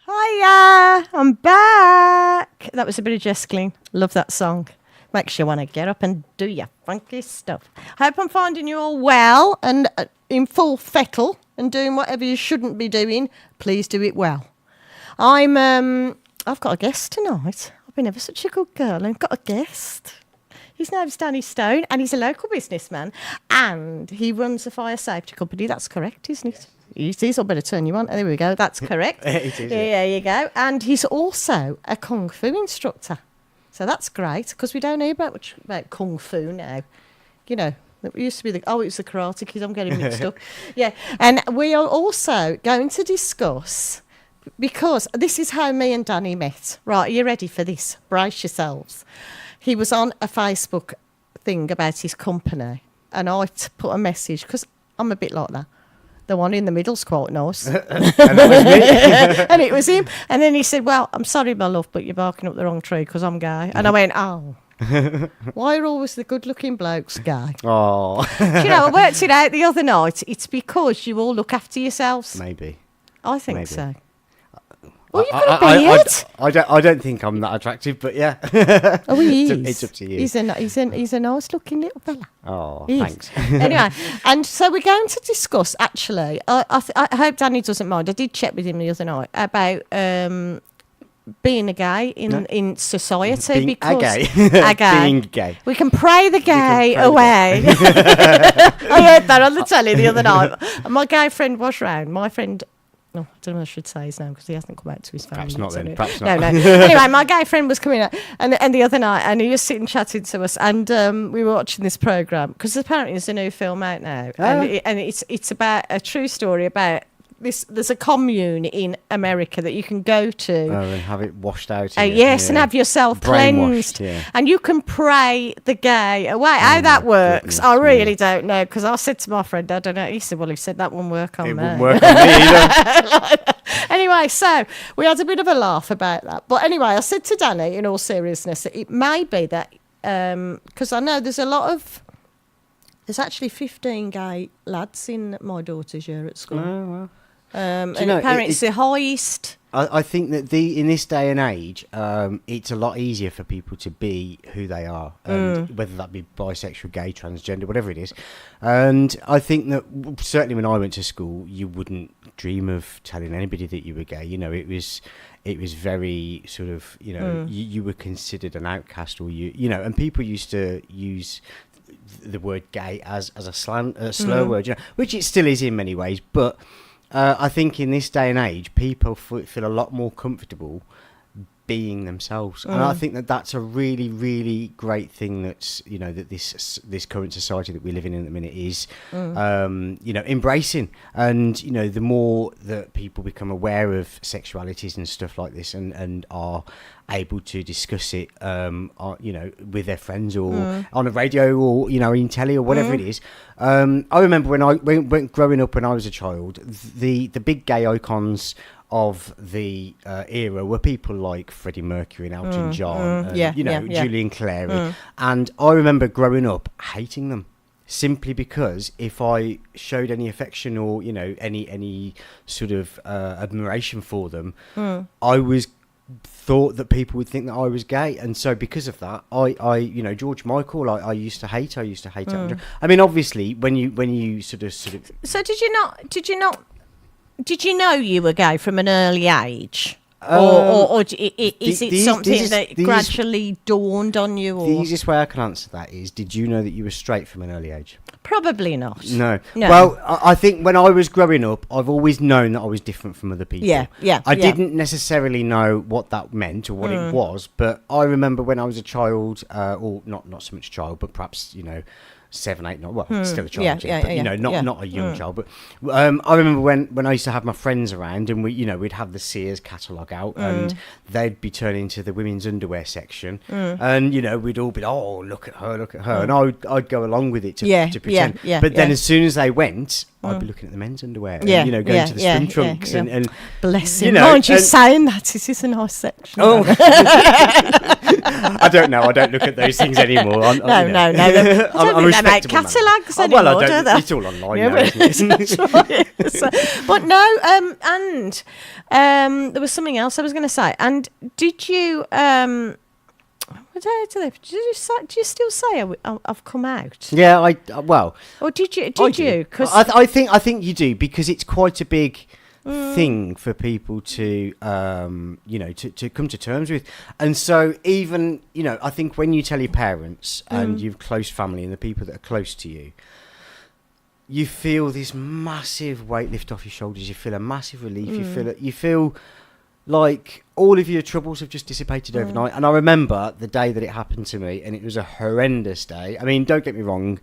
Hiya, I'm back. That was a bit of Jess Glynn. Love that song. Makes you want to get up and do your funky stuff. Hope I'm finding you all well and in full fettle and doing whatever you shouldn't be doing. Please do it well. I've got a guest tonight. I've been ever such a good girl. I've got a guest. His name's Danny Stone and he's a local businessman and he runs a fire safety company. That's correct, isn't it? It is. I better turn you on. There we go. That's correct. It is. There you go. And he's also a Kung Fu instructor. So that's great because we don't know much about Kung Fu now. You know, it used to be it was the Karate Kid. I'm getting mixed up. Yeah. And we are also going to discuss, because this is how me and Danny met. Right, are you ready for this? Brace yourselves. He was on a Facebook thing about his company and I put a message, because I'm a bit like that. The one in the middle's quite nice. And that was me. And it was him. And then he said, well, I'm sorry, my love, but you're barking up the wrong tree because I'm gay. And I went, oh. Why are always the good-looking blokes gay? Oh. Do you know, I worked it out the other night. It's because you all look after yourselves. Maybe. I think Maybe. so. Well, you've got a beard. I don't think I'm that attractive, but yeah. Oh, he is. It's up to you. He's a nice-looking little fella. Oh, He is. thanks. Anyway, and so we're going to discuss, actually, I hope Danny doesn't mind. I did check with him the other night about being a gay in society. Being because a gay. Being gay. We can pray the gay pray the away. I heard that on the telly the other night. And my gay friend was round. My friend... No, I don't know if I should say his name because he hasn't come out to his family. Perhaps not then. Anyway. Perhaps not. No. Anyway, my gay friend was coming out and the other night and he was sitting chatting to us and we were watching this programme because apparently there's a new film out now and it's about a true story about this. There's a commune in America that you can go to. And have it washed out. Yes, and have yourself cleansed. Yeah. And you can pray the gay away. How that works, I really don't know. Because I said to my friend, I don't know. He said, well, he said that won't work on me. It wouldn't work on me either. Anyway, so we had a bit of a laugh about that. But anyway, I said to Danny, in all seriousness, that it may be that, because I know there's actually 15 gay lads in my daughter's year at school. Oh, well. And apparently it's the highest. I think that in this day and age, it's a lot easier for people to be who they are, and whether that be bisexual, gay, transgender, whatever it is. And I think that certainly when I went to school, you wouldn't dream of telling anybody that you were gay. You know, it was very sort of, you know, you were considered an outcast, or you know, and people used to use the word gay as a slur word, you know, which it still is in many ways, but. I think in this day and age, people feel a lot more comfortable being themselves, and I think that that's a really, really great thing. That's, you know, that this current society that we live in at the minute is, you know, embracing. And you know, the more that people become aware of sexualities and stuff like this, and are able to discuss it, you know, with their friends or on a radio or, you know, in telly or whatever it is. I remember when growing up when I was a child, the big gay icons of the era were people like Freddie Mercury and Elton John, and, you know, Julian Clary. And I remember growing up hating them. Simply because if I showed any affection or, you know, any sort of admiration for them, I was thought that people would think that I was gay, and so because of that, I you know, George Michael, I used to hate. Elton John. I mean, obviously, when you sort of. So did you know you were gay from an early age? Or is it something that gradually dawned on you? Or? The easiest way I can answer that is, did you know that you were straight from an early age? Probably not. No. Well, I think when I was growing up, I've always known that I was different from other people. I didn't necessarily know what that meant or what it was, but I remember when I was a child, or not so much child, but perhaps, you know, 7, 8, 9, well, still a child, but you know, not a young child. But I remember when I used to have my friends around, and we'd have the Sears catalogue out, and they'd be turning to the women's underwear section, and you know, we'd all be, oh, look at her, and I'd go along with it to pretend. But then as soon as they went, I'd be looking at the men's underwear. Yeah, And, you know, going to the swim trunks yeah. and Bless you him. know, Mind you and- saying that, is this a nice section? Oh, I don't know. I don't look at those things anymore. No. I don't think they make catalogues anymore, well, I don't. do they? It's all online Yeah, now, isn't it? that's right. So, but no, and there was something else I was going to say. And did you? Did you still say I've come out? Yeah, well, Or did you? I Did do. you? Because I think you do, because it's quite a big thing for people to you know, to come to terms with. And so even, you know, I think when you tell your parents and you've close family and the people that are close to you, you feel this massive weight lift off your shoulders. You feel a massive relief. You feel like all of your troubles have just dissipated overnight. And I remember the day that it happened to me, and it was a horrendous day. I mean, don't get me wrong.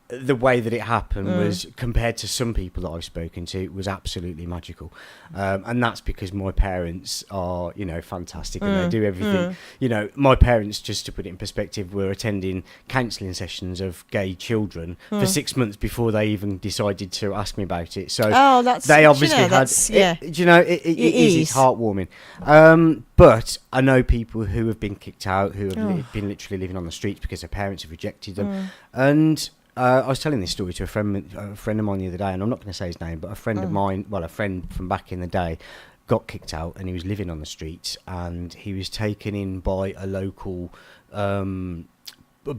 The way that it happened was, compared to some people that I've spoken to, was absolutely magical. And that's because my parents are, you know, fantastic, and they do everything. You know, my parents, just to put it in perspective, were attending counselling sessions of gay children for 6 months before they even decided to ask me about it. So they obviously it is. It's heartwarming. But I know people who have been kicked out, who have been literally living on the streets because their parents have rejected them. And I was telling this story to a friend of mine the other day, and I'm not going to say his name, but a friend of mine, well, a friend from back in the day, got kicked out, and he was living on the streets, and he was taken in by a local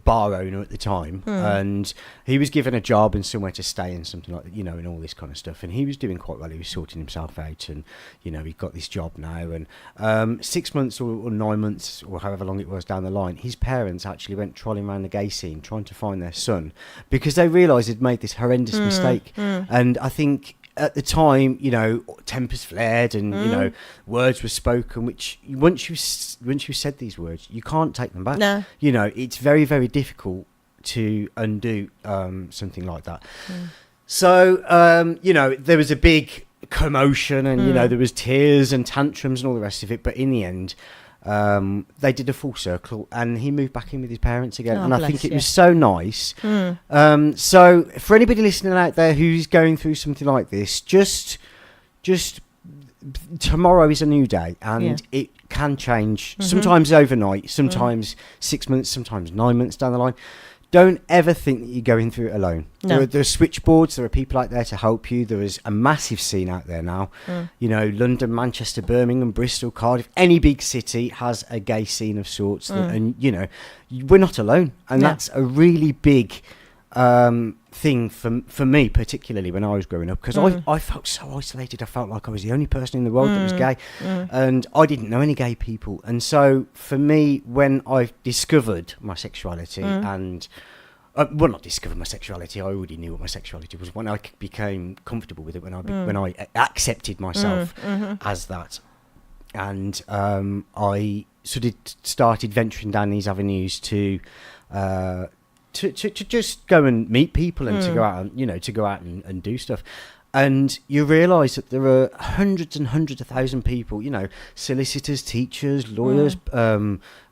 bar owner at the time, and he was given a job and somewhere to stay and something like that, you know, and all this kind of stuff. And he was doing quite well. He was sorting himself out, and, you know, he got this job now. And 6 months or 9 months or however long it was down the line, his parents actually went trolling around the gay scene trying to find their son, because they realised he'd made this horrendous mistake. And I think at the time, you know, tempers flared, and you know, words were spoken, which once you said these words, you can't take them back. No. You know, it's very, very difficult to undo something like that. So you know, there was a big commotion, and you know, there was tears and tantrums and all the rest of it, but in the end, they did a full circle, and he moved back in with his parents again. And I think it was so nice. So for anybody listening out there who's going through something like this, just tomorrow is a new day, and it can change. Sometimes overnight, sometimes 6 months, sometimes 9 months down the line. Don't ever think that you're going through it alone. No. There are switchboards. There are people out there to help you. There is a massive scene out there now. You know, London, Manchester, Birmingham, Bristol, Cardiff. Any big city has a gay scene of sorts. And, you know, we're not alone. And that's a really big thing for me, particularly when I was growing up, because I felt so isolated. I felt like I was the only person in the world that was gay, and I didn't know any gay people. And so for me, when I discovered my sexuality, and well, not discovered my sexuality, I already knew what my sexuality was. When I became comfortable with it, when I accepted myself as that, and I sort of started venturing down these avenues to just go and meet people, and to go out and, you know, to go out and do stuff. And you realise that there are hundreds and hundreds of thousand people, you know, solicitors, teachers, lawyers,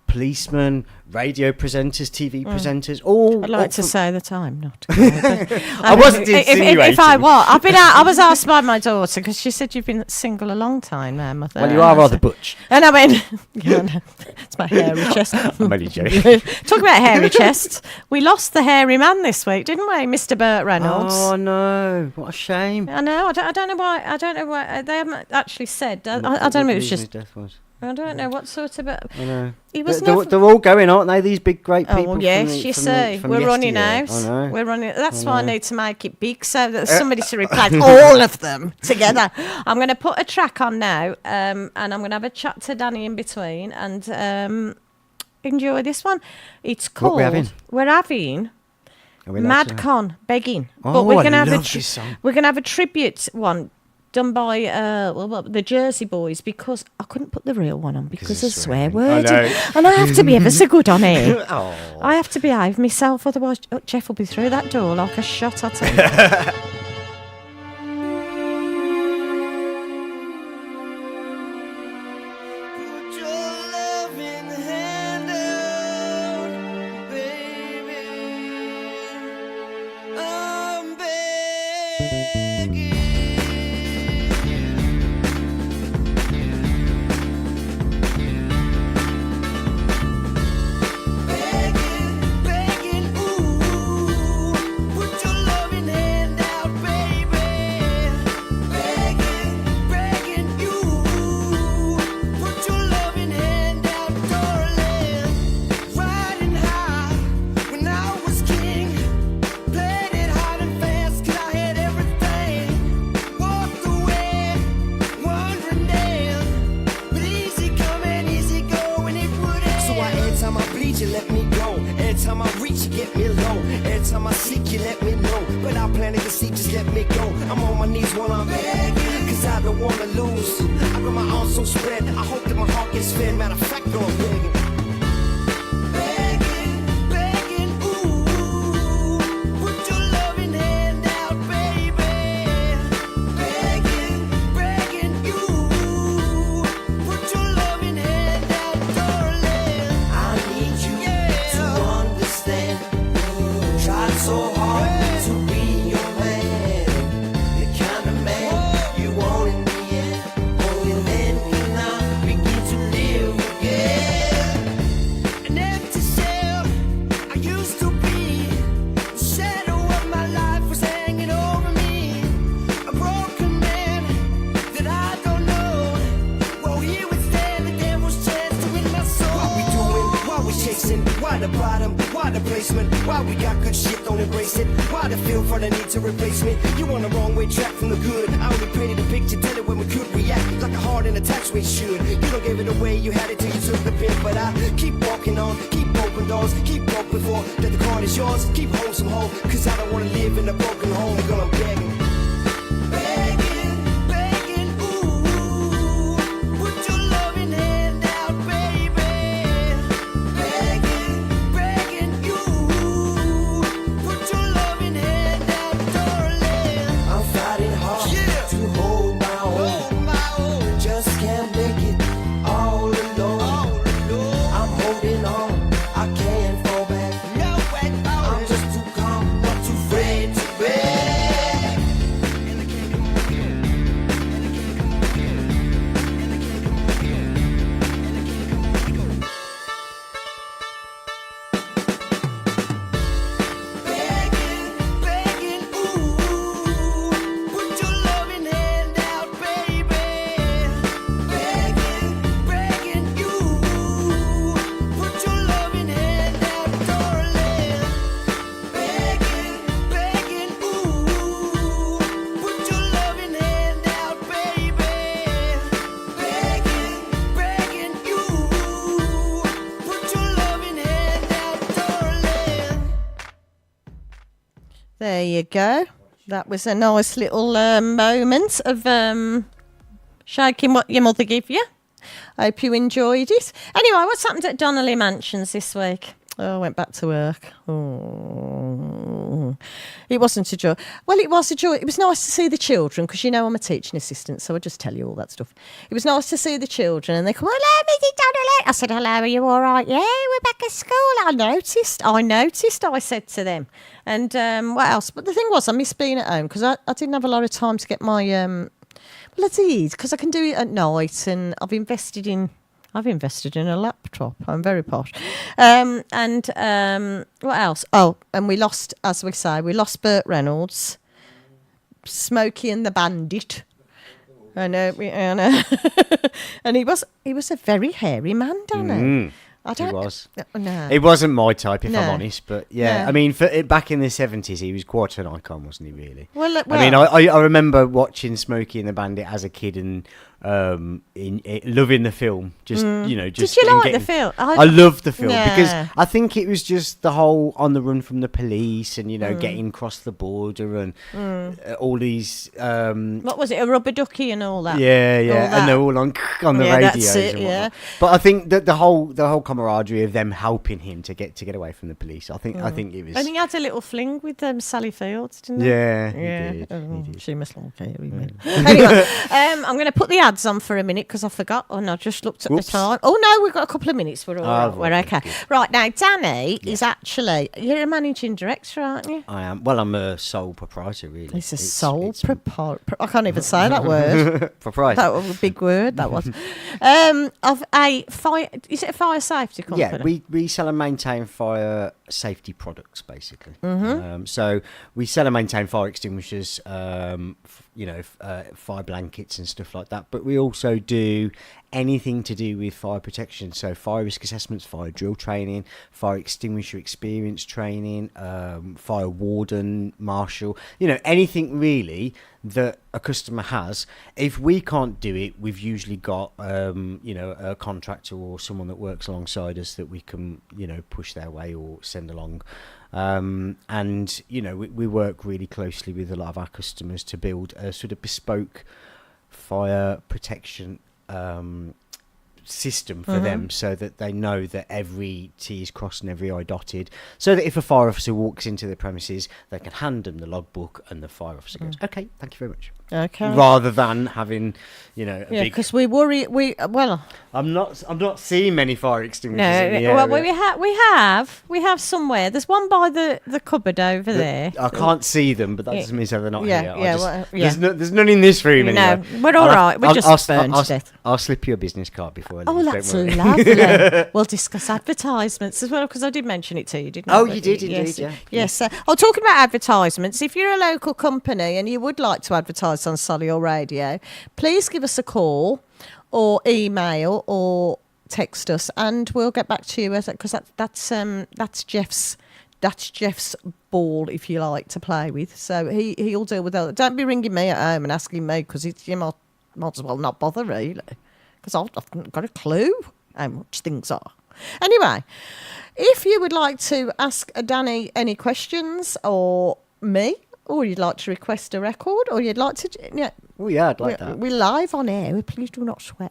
policemen, radio presenters, TV presenters, all. I'd like to say that I'm not. I wasn't insinuating. If I was, I was asked by my daughter, because she said you've been single a long time now, mother. Well, you are rather butch. And I went, yeah, no, it's my hairy chest. I'm only joking. Talk about hairy chests. We lost the hairy man this week, didn't we, Mr. Burt Reynolds? Oh no, what a shame. I know. I don't know why. I don't know why they haven't actually said. I don't know. It was just. I don't know what sort of. I know. He was. They're all going, aren't they? These big, great people. Oh well, yes, you see, we're running out. We're running. That's why I need to make it big, so that somebody to replace all of them together. I'm going to put a track on now, and I'm going to have a chat to Danny in between, and enjoy this one. It's called. We're having Madcon Begging, but we're going to have we're going to have a tribute one. Done by the Jersey Boys, because I couldn't put the real one on because of swear words, and I have to be ever so good on it. I have to behave myself, otherwise Jeff will be through that door like a shot. I tell you. you let me go. Every time I reach, you get me low. Every time I seek, you let me know. But I planted the seed, just let me go. I'm on my knees while I'm begging, cause I don't wanna lose. I got my arms so spread, I hope that my heart gets fed. Matter of fact, though, I'm begging. Why the bottom? Why the placement? Why we got good shit, don't embrace it? Why the feel for the need to replace me? You on the wrong way, track from the good. I only painted a picture, tell it when we could react like a heart in a taxway should. You don't give it away, you had it till you took the pin. But I keep walking on, keep open doors, keep open for that the card is yours. Keep home some home, cause I don't wanna live in a broken home. Girl, I'm begging. There you go. That was a nice little moment of shaking what your mother gave you. Hope you enjoyed it. Anyway, what's happened at Donnelly Mansions this week? Oh, I went back to work. Oh, it wasn't a joy. Well, it was a joy. It was nice to see the children because, you know, I'm a teaching assistant, so I just tell you all that stuff. It was nice to see the children, and they come, hello, Mrs. Donnelly. I said, hello, are you all right? Yeah, we're back at school. I noticed, I said to them. And what else? But the thing was, I missed being at home because I didn't have a lot of time to get my... well, I did, because I can do it at night, and I've invested in a laptop. I'm very posh. And what else? Oh, and we lost, as we say, Burt Reynolds, Smokey and the Bandit. I know. And he was a very hairy man, Danny. He was. No. It wasn't my type, if No. I'm honest. But yeah, No. I mean, back in the 70s, he was quite an icon, wasn't he? Really. Well, I mean, I remember watching Smokey and the Bandit as a kid and loving the film. Just Did you and like the film? I loved the film Yeah. because I think it was just the whole on the run from the police and getting across the border and all these. What was it? A rubber ducky and all that. Yeah, All that. and they're all on the Yeah, radios that's it, and yeah. whatnot. But I think that the whole camaraderie of them helping him to get away from the police. I think it was. And he had a little fling with Sally Fields, didn't he? Yeah, Yeah. he did. Oh, He did. she must like hairy men. Anyway, I'm going to put the ads on for a minute because I forgot. And I just looked at Whoops. the time. Oh no, we've got a couple of minutes. We're all right. right, We're okay. good. Right now, Danny is actually you're a managing director, aren't you? I am. Well, I'm a sole proprietor, really. He's a sole it's proprietor. I can't even say that word. proprietor. That was a big word. That was. Of a fire. Is it a fire safety company? Yeah, we sell and maintain fire safety products, basically. So we sell and maintain fire extinguishers, fire blankets and stuff like that. But we also do anything to do with fire protection. So fire risk assessments, fire drill training, fire extinguisher experience training, fire warden, marshal, anything really that a customer has. If we can't do it, we've usually got, a contractor or someone that works alongside us that we can, push their way or send along. We work really closely with a lot of our customers to build a sort of bespoke fire protection system for them, so that they know that every T is crossed and every I dotted, so that if a fire officer walks into the premises, they can hand them the logbook and the fire officer goes, okay, thank you very much. Okay. Rather than having, a big... because we worry. I'm not seeing many fire extinguishers. No, in the area. we have somewhere. There's one by the cupboard over there. I can't see them, but that doesn't mean they're not here. There's none in this room anyway. No, we're all right. We're just burned to death. I'll slip you a business card before I leave. Oh, that's lovely. We'll discuss advertisements as well, because I did mention it to you, didn't I? Oh, you did indeed, yeah. Yes. Talking about advertisements, if you're a local company and you would like to advertise on Solihull Radio, please give us a call or email or text us, and we'll get back to you, because that's Jeff's ball, if you like, to play with. So he'll deal with that. Don't be ringing me at home and asking me, because you might as well not bother, really, because I've not got a clue how much things are. Anyway, if you would like to ask Danny any questions, or me, or you'd like to request a record, or you'd like to... Oh, yeah, I'd like that. We're live on air. Please do not swear.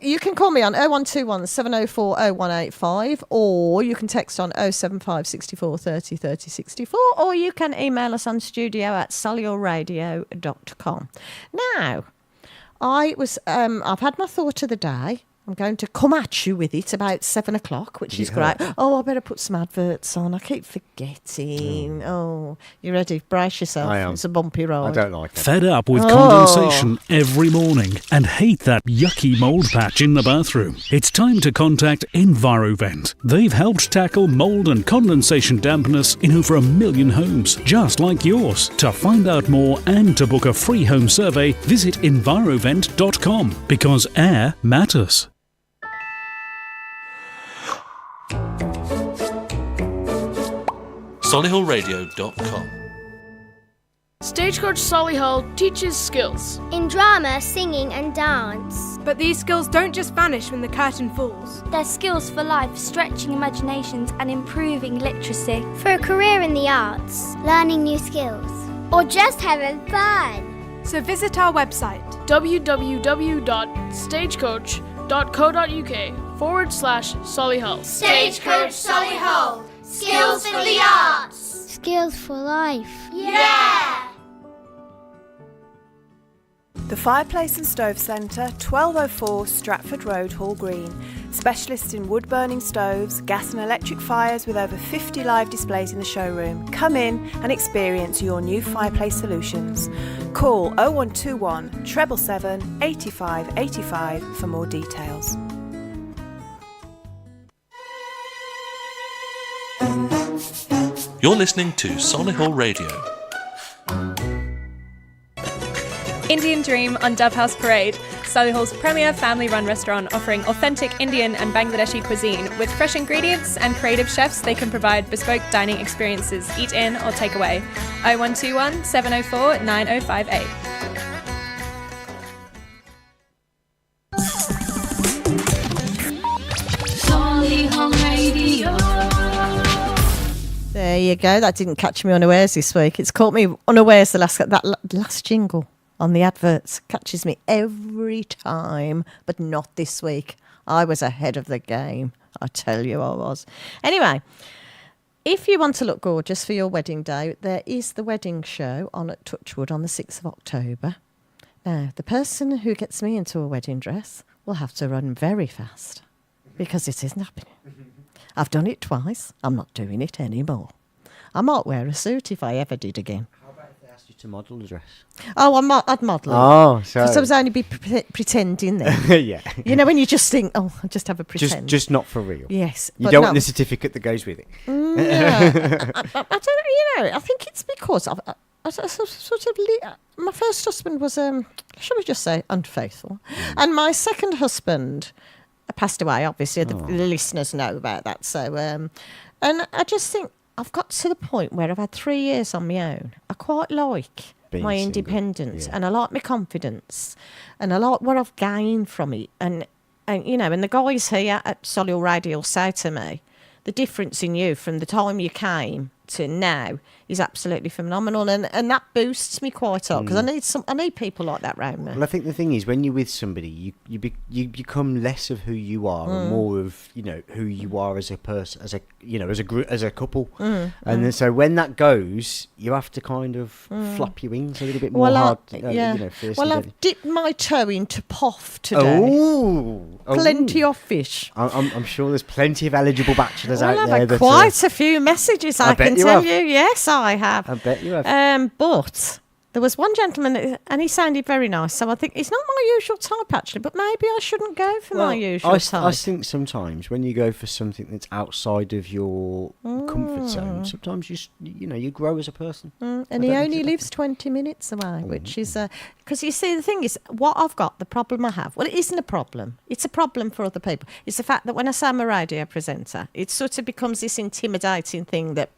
You can call me on 0121 704 0185, or you can text on 075 64 30 30 64, or you can email us on studio@solihullradio.com. Now, I've had my thought of the day. I'm going to come at you with it about 7 o'clock, which is great. Oh, I better put some adverts on. I keep forgetting. Oh, you ready? Brace yourself. I am. It's a bumpy ride. I don't like it. Fed up with condensation every morning and hate that yucky mould patch in the bathroom? It's time to contact EnviroVent. They've helped tackle mould and condensation dampness in over 1 million homes, just like yours. To find out more and to book a free home survey, visit envirovent.com, because air matters. Solihullradio.com. Stagecoach Solihull teaches skills in drama, singing and dance. But these skills don't just vanish when the curtain falls. They're skills for life, stretching imaginations and improving literacy. For a career in the arts, learning new skills, or just having fun. So visit our website www.stagecoach.co.uk/Solihull. Stagecoach Solihull. Skills for the arts. Skills for life. Yeah! The Fireplace and Stove Centre, 1204 Stratford Road, Hall Green. Specialists in wood-burning stoves, gas and electric fires, with over 50 live displays in the showroom. Come in and experience your new fireplace solutions. Call 0121 777 85 85 for more details. You're listening to Solihull Radio. Indian Dream on Dove House Parade, Solihull's premier family-run restaurant offering authentic Indian and Bangladeshi cuisine with fresh ingredients and creative chefs. They can provide bespoke dining experiences, eat in or take away. 0121 704 9058. Solihull Radio. There you go. That didn't catch me unawares this week. It's caught me unawares. The last jingle on the adverts catches me every time, but not this week. I was ahead of the game. I tell you, I was. Anyway, if you want to look gorgeous for your wedding day, there is the wedding show on at Touchwood on the 6th of October. Now, the person who gets me into a wedding dress will have to run very fast, because it isn't happening. I've done it twice. I'm not doing it anymore. I might wear a suit if I ever did again. How about if they asked you to model the dress? Oh, I'd model it. Oh, so... Because I was only pretending then. Yeah. You know, when you just think, oh, I'll just have a pretend. Just not for real. Yes. You don't want the certificate that goes with it. No. I don't know, I think it's because my first husband was, shall we just say, unfaithful. And my second husband passed away, obviously. The listeners know about that. So, and I just think I've got to the point where I've had 3 years on my own. I quite like my independence, and I like my confidence, and I like what I've gained from it. And you know, and the guys here at Solihull Radio say to me, the difference in you from the time you came to now is absolutely phenomenal, and that boosts me quite a lot, because I need people like that round me. Well, I think the thing is, when you're with somebody, you become less of who you are and more of, you know, who you are as a person, as a, you know, as a group, as a couple. And then, so when that goes, you have to kind of flap your wings a little bit more hard. You know, well, I've dipped my toe into POF today. Plenty of fish. I'm sure there's plenty of eligible bachelors out there. I've had quite a few messages, I can tell you. Yes, I have. I bet you have. But there was one gentleman, and he sounded very nice, so I think it's not my usual type, actually, but maybe I shouldn't go for my usual type. I think sometimes when you go for something that's outside of your comfort zone, sometimes you know, you grow as a person. And he only lives 20 minutes away, which is... Because you see, the thing is, what I've got, the problem I have, well, it isn't a problem. It's a problem for other people. It's the fact that when I say I'm a radio presenter, it sort of becomes this intimidating thing that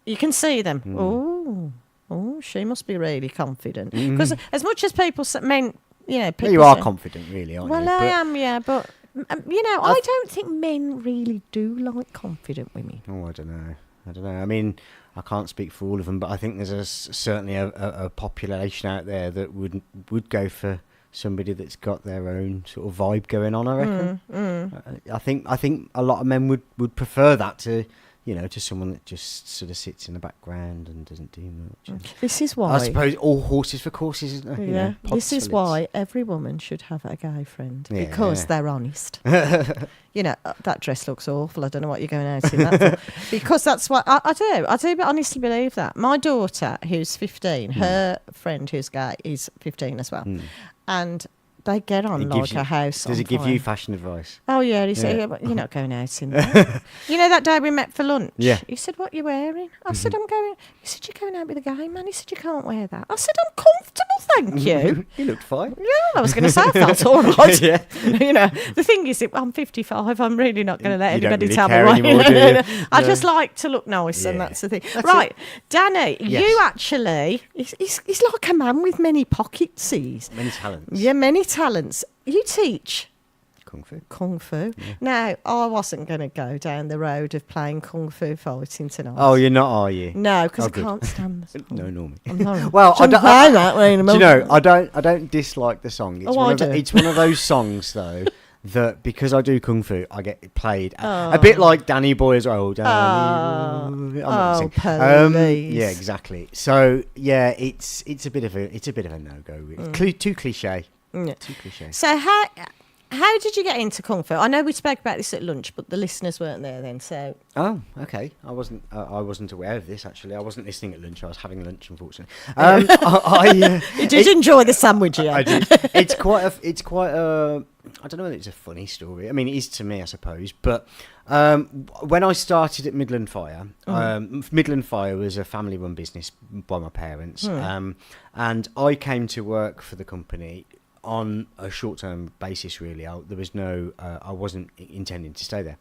you can see them. Oh, she must be really confident. Because as much as people, men, you know... People you are confident, really, aren't you? Well, I am, yeah, but, you know, I don't think men really do like confident women. Oh, I don't know. I mean, I can't speak for all of them, but I think there's certainly a population out there that would go for somebody that's got their own sort of vibe going on, I reckon. I think a lot of men would prefer that to... You know, to someone that just sort of sits in the background and doesn't do much. This is why... I suppose all horses for courses, isn't it? Yeah, you know, this is why every woman should have a gay friend, because they're honest. You know, that dress looks awful. I don't know what you're going out in that for. Because that's what... I do honestly believe that. My daughter, who's 15, her friend who's gay is 15 as well. And... They get on like a house. Does it give you fashion advice? Oh, yeah. He said, you're not going out in that. You know, that day we met for lunch? Yeah. He said, what are you wearing? I said, I'm going... He said, you're going out with a gay man? He said, you can't wear that. I said, I'm comfortable, thank you. You looked fine. Yeah, I was going to say, I felt all right. You know, the thing is, I'm 55. I'm really not going to let anybody tell me what. Anymore, do you? I just like to look nice, and that's the thing. Right, Danny, you actually... He's like a man with many pockets. Many talents. Yeah, many talents. You teach Kung Fu. Yeah. Now, I wasn't going to go down the road of playing Kung Fu fighting tonight. Oh, you're not, are you? No, because I can't stand the song. No, normally. I'm sorry. Well, I don't. Do you know, I don't dislike the song. It's I do. It's one of those songs though that because I do Kung Fu, I get it played a bit like Danny Boy as well. Danny. Please. Yeah, exactly. So yeah, it's a bit of a no go. Really. Too cliche. Yeah. Too cliche. So how did you get into Kung Fu? I know we spoke about this at lunch, but the listeners weren't there then. So okay. I wasn't aware of this actually. I wasn't listening at lunch. I was having lunch, unfortunately. You did enjoy the sandwich, yeah? I did. It's quite a. I don't know whether it's a funny story. I mean, it is to me, I suppose. But when I started at Midland Fire, Midland Fire was a family-run business by my parents, and I came to work for the company on a short-term basis, really. There was no... I wasn't intending to stay there.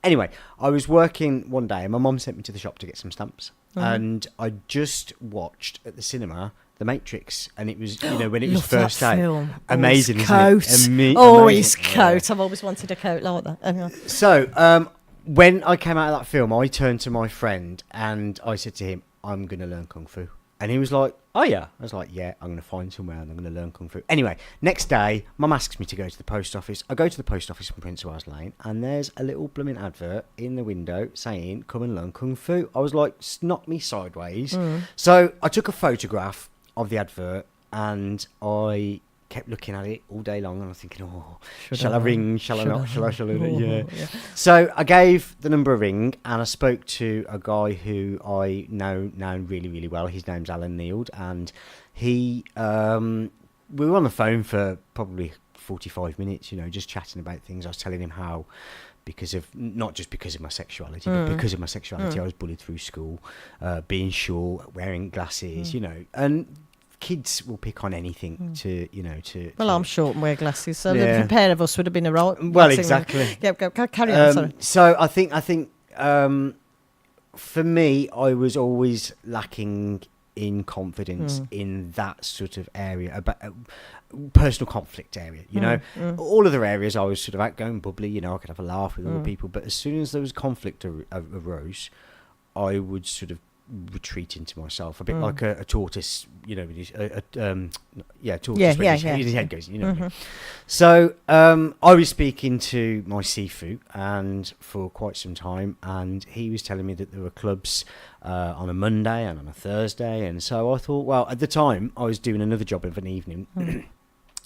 Anyway, I was working one day, and my mum sent me to the shop to get some stamps, and I just watched at the cinema The Matrix, and it was, you know, when it was first out. Amazing, his coat. His coat. I've always wanted a coat like that. Anyway. So, when I came out of that film, I turned to my friend, and I said to him, I'm going to learn Kung Fu. And he was like, oh yeah. I was like, yeah, I'm going to find somewhere and I'm going to learn Kung Fu. Anyway, next day, Mum asks me to go to the post office. I go to the post office in Prince of Wales Lane, and there's a little blooming advert in the window saying, come and learn Kung Fu. I was like, knock me sideways. So I took a photograph of the advert, and I kept looking at it all day long, and I was thinking, shall I ring? Shall I not? Shall I? Yeah. So I gave the number a ring, and I spoke to a guy who I know really, really well. His name's Alan Neild, and he we were on the phone for probably 45 minutes, you know, just chatting about things. I was telling him how because of not just because of my sexuality, but because of my sexuality. I was bullied through school, being short, wearing glasses, and kids will pick on anything to. Well, I'm short and wear glasses, so Yeah. the pair of us would have been a right. Well, exactly. Yeah, go carry on. Sorry. So I think for me, I was always lacking in confidence in that sort of area, about personal conflict area. All other areas I was sort of outgoing, bubbly. I could have a laugh with other people, but as soon as there was conflict arose, I would sort of retreat into myself, a bit like a tortoise, tortoise his head goes, what I mean? So I was speaking to my Sifu and for quite some time, and he was telling me that there were clubs on a Monday and on a Thursday, and so I thought, well, at the time I was doing another job of an evening.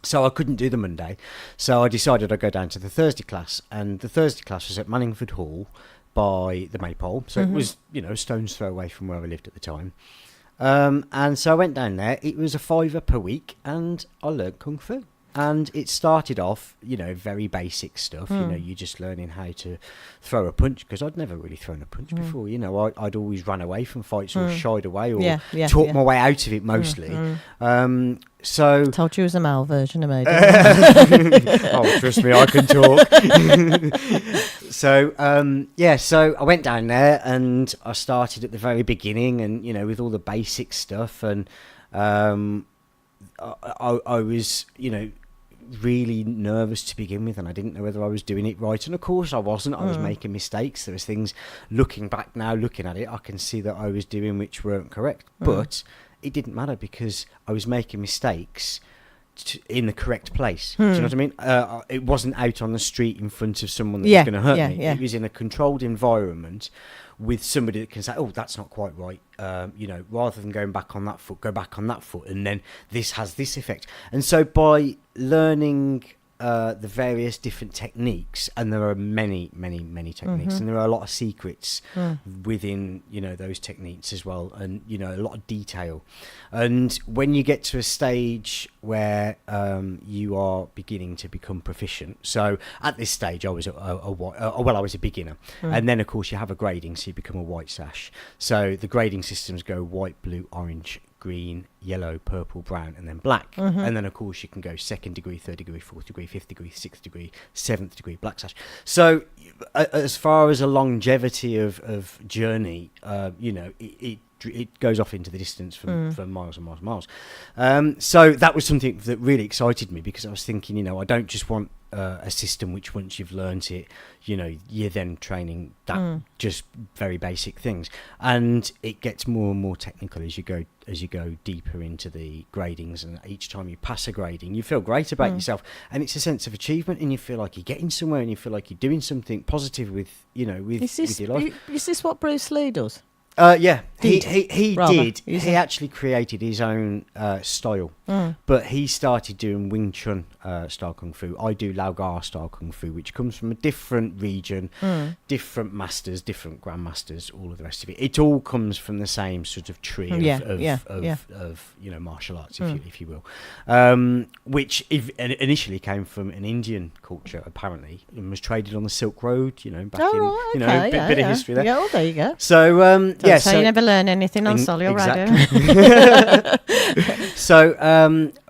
So I couldn't do the Monday, so I decided I'd go down to the Thursday class, and the Thursday class was at Manningford Hall by the Maypole, so it was a stone's throw away from where I lived at the time, and so I went down there. It was a £5 per week, and I learnt kung fu. And it started off, very basic stuff. You're just learning how to throw a punch, because I'd never really thrown a punch before. I'd always run away from fights or shied away or talked my way out of it mostly. So Told you it was a male version of me. oh, trust me, I can talk. So I went down there and I started at the very beginning, and with all the basic stuff, and I was really nervous to begin with, and I didn't know whether I was doing it right, and of course I wasn't. I was making mistakes. There was things, looking back now, looking at it, I can see that I was doing which weren't correct, but it didn't matter because I was making mistakes in the correct place. Do you know what I mean? It wasn't out on the street in front of someone that was going to hurt me. It was in a controlled environment with somebody that can say, oh, that's not quite right, rather than going back on that foot, go back on that foot, and then this has this effect. And so by learning the various different techniques, and there are many techniques, and there are a lot of secrets within those techniques as well, and a lot of detail. And when you get to a stage where you are beginning to become proficient, so at this stage I was I was a beginner, and then of course you have a grading, so you become a white sash. So the grading systems go white, blue, orange, green, yellow, purple, brown, and then black. And then of course you can go 2nd degree, 3rd degree, 4th degree, 5th degree, 6th degree, 7th degree black sash. So as far as a longevity of journey, it goes off into the distance for miles and miles and miles. So that was something that really excited me, because I was thinking, I don't just want a system which once you've learnt it, you're then training that just very basic things, and it gets more and more technical as you go deeper into the gradings, and each time you pass a grading you feel great about yourself, and it's a sense of achievement, and you feel like you're getting somewhere, and you feel like you're doing something positive with with your life. Is this what Bruce Lee does? Yeah, he Rather. did. He actually created his own style, but he started doing Wing Chun style Kung Fu. I do Lao Gar style Kung Fu, which comes from a different region, different masters, different grandmasters, all of the rest of it. It all comes from the same sort of tree of martial arts, if you will, which initially came from an Indian culture, apparently, and was traded on the Silk Road. Bit of history there. Yeah, well, there you go. So so you never learn anything on Solihull Radio. So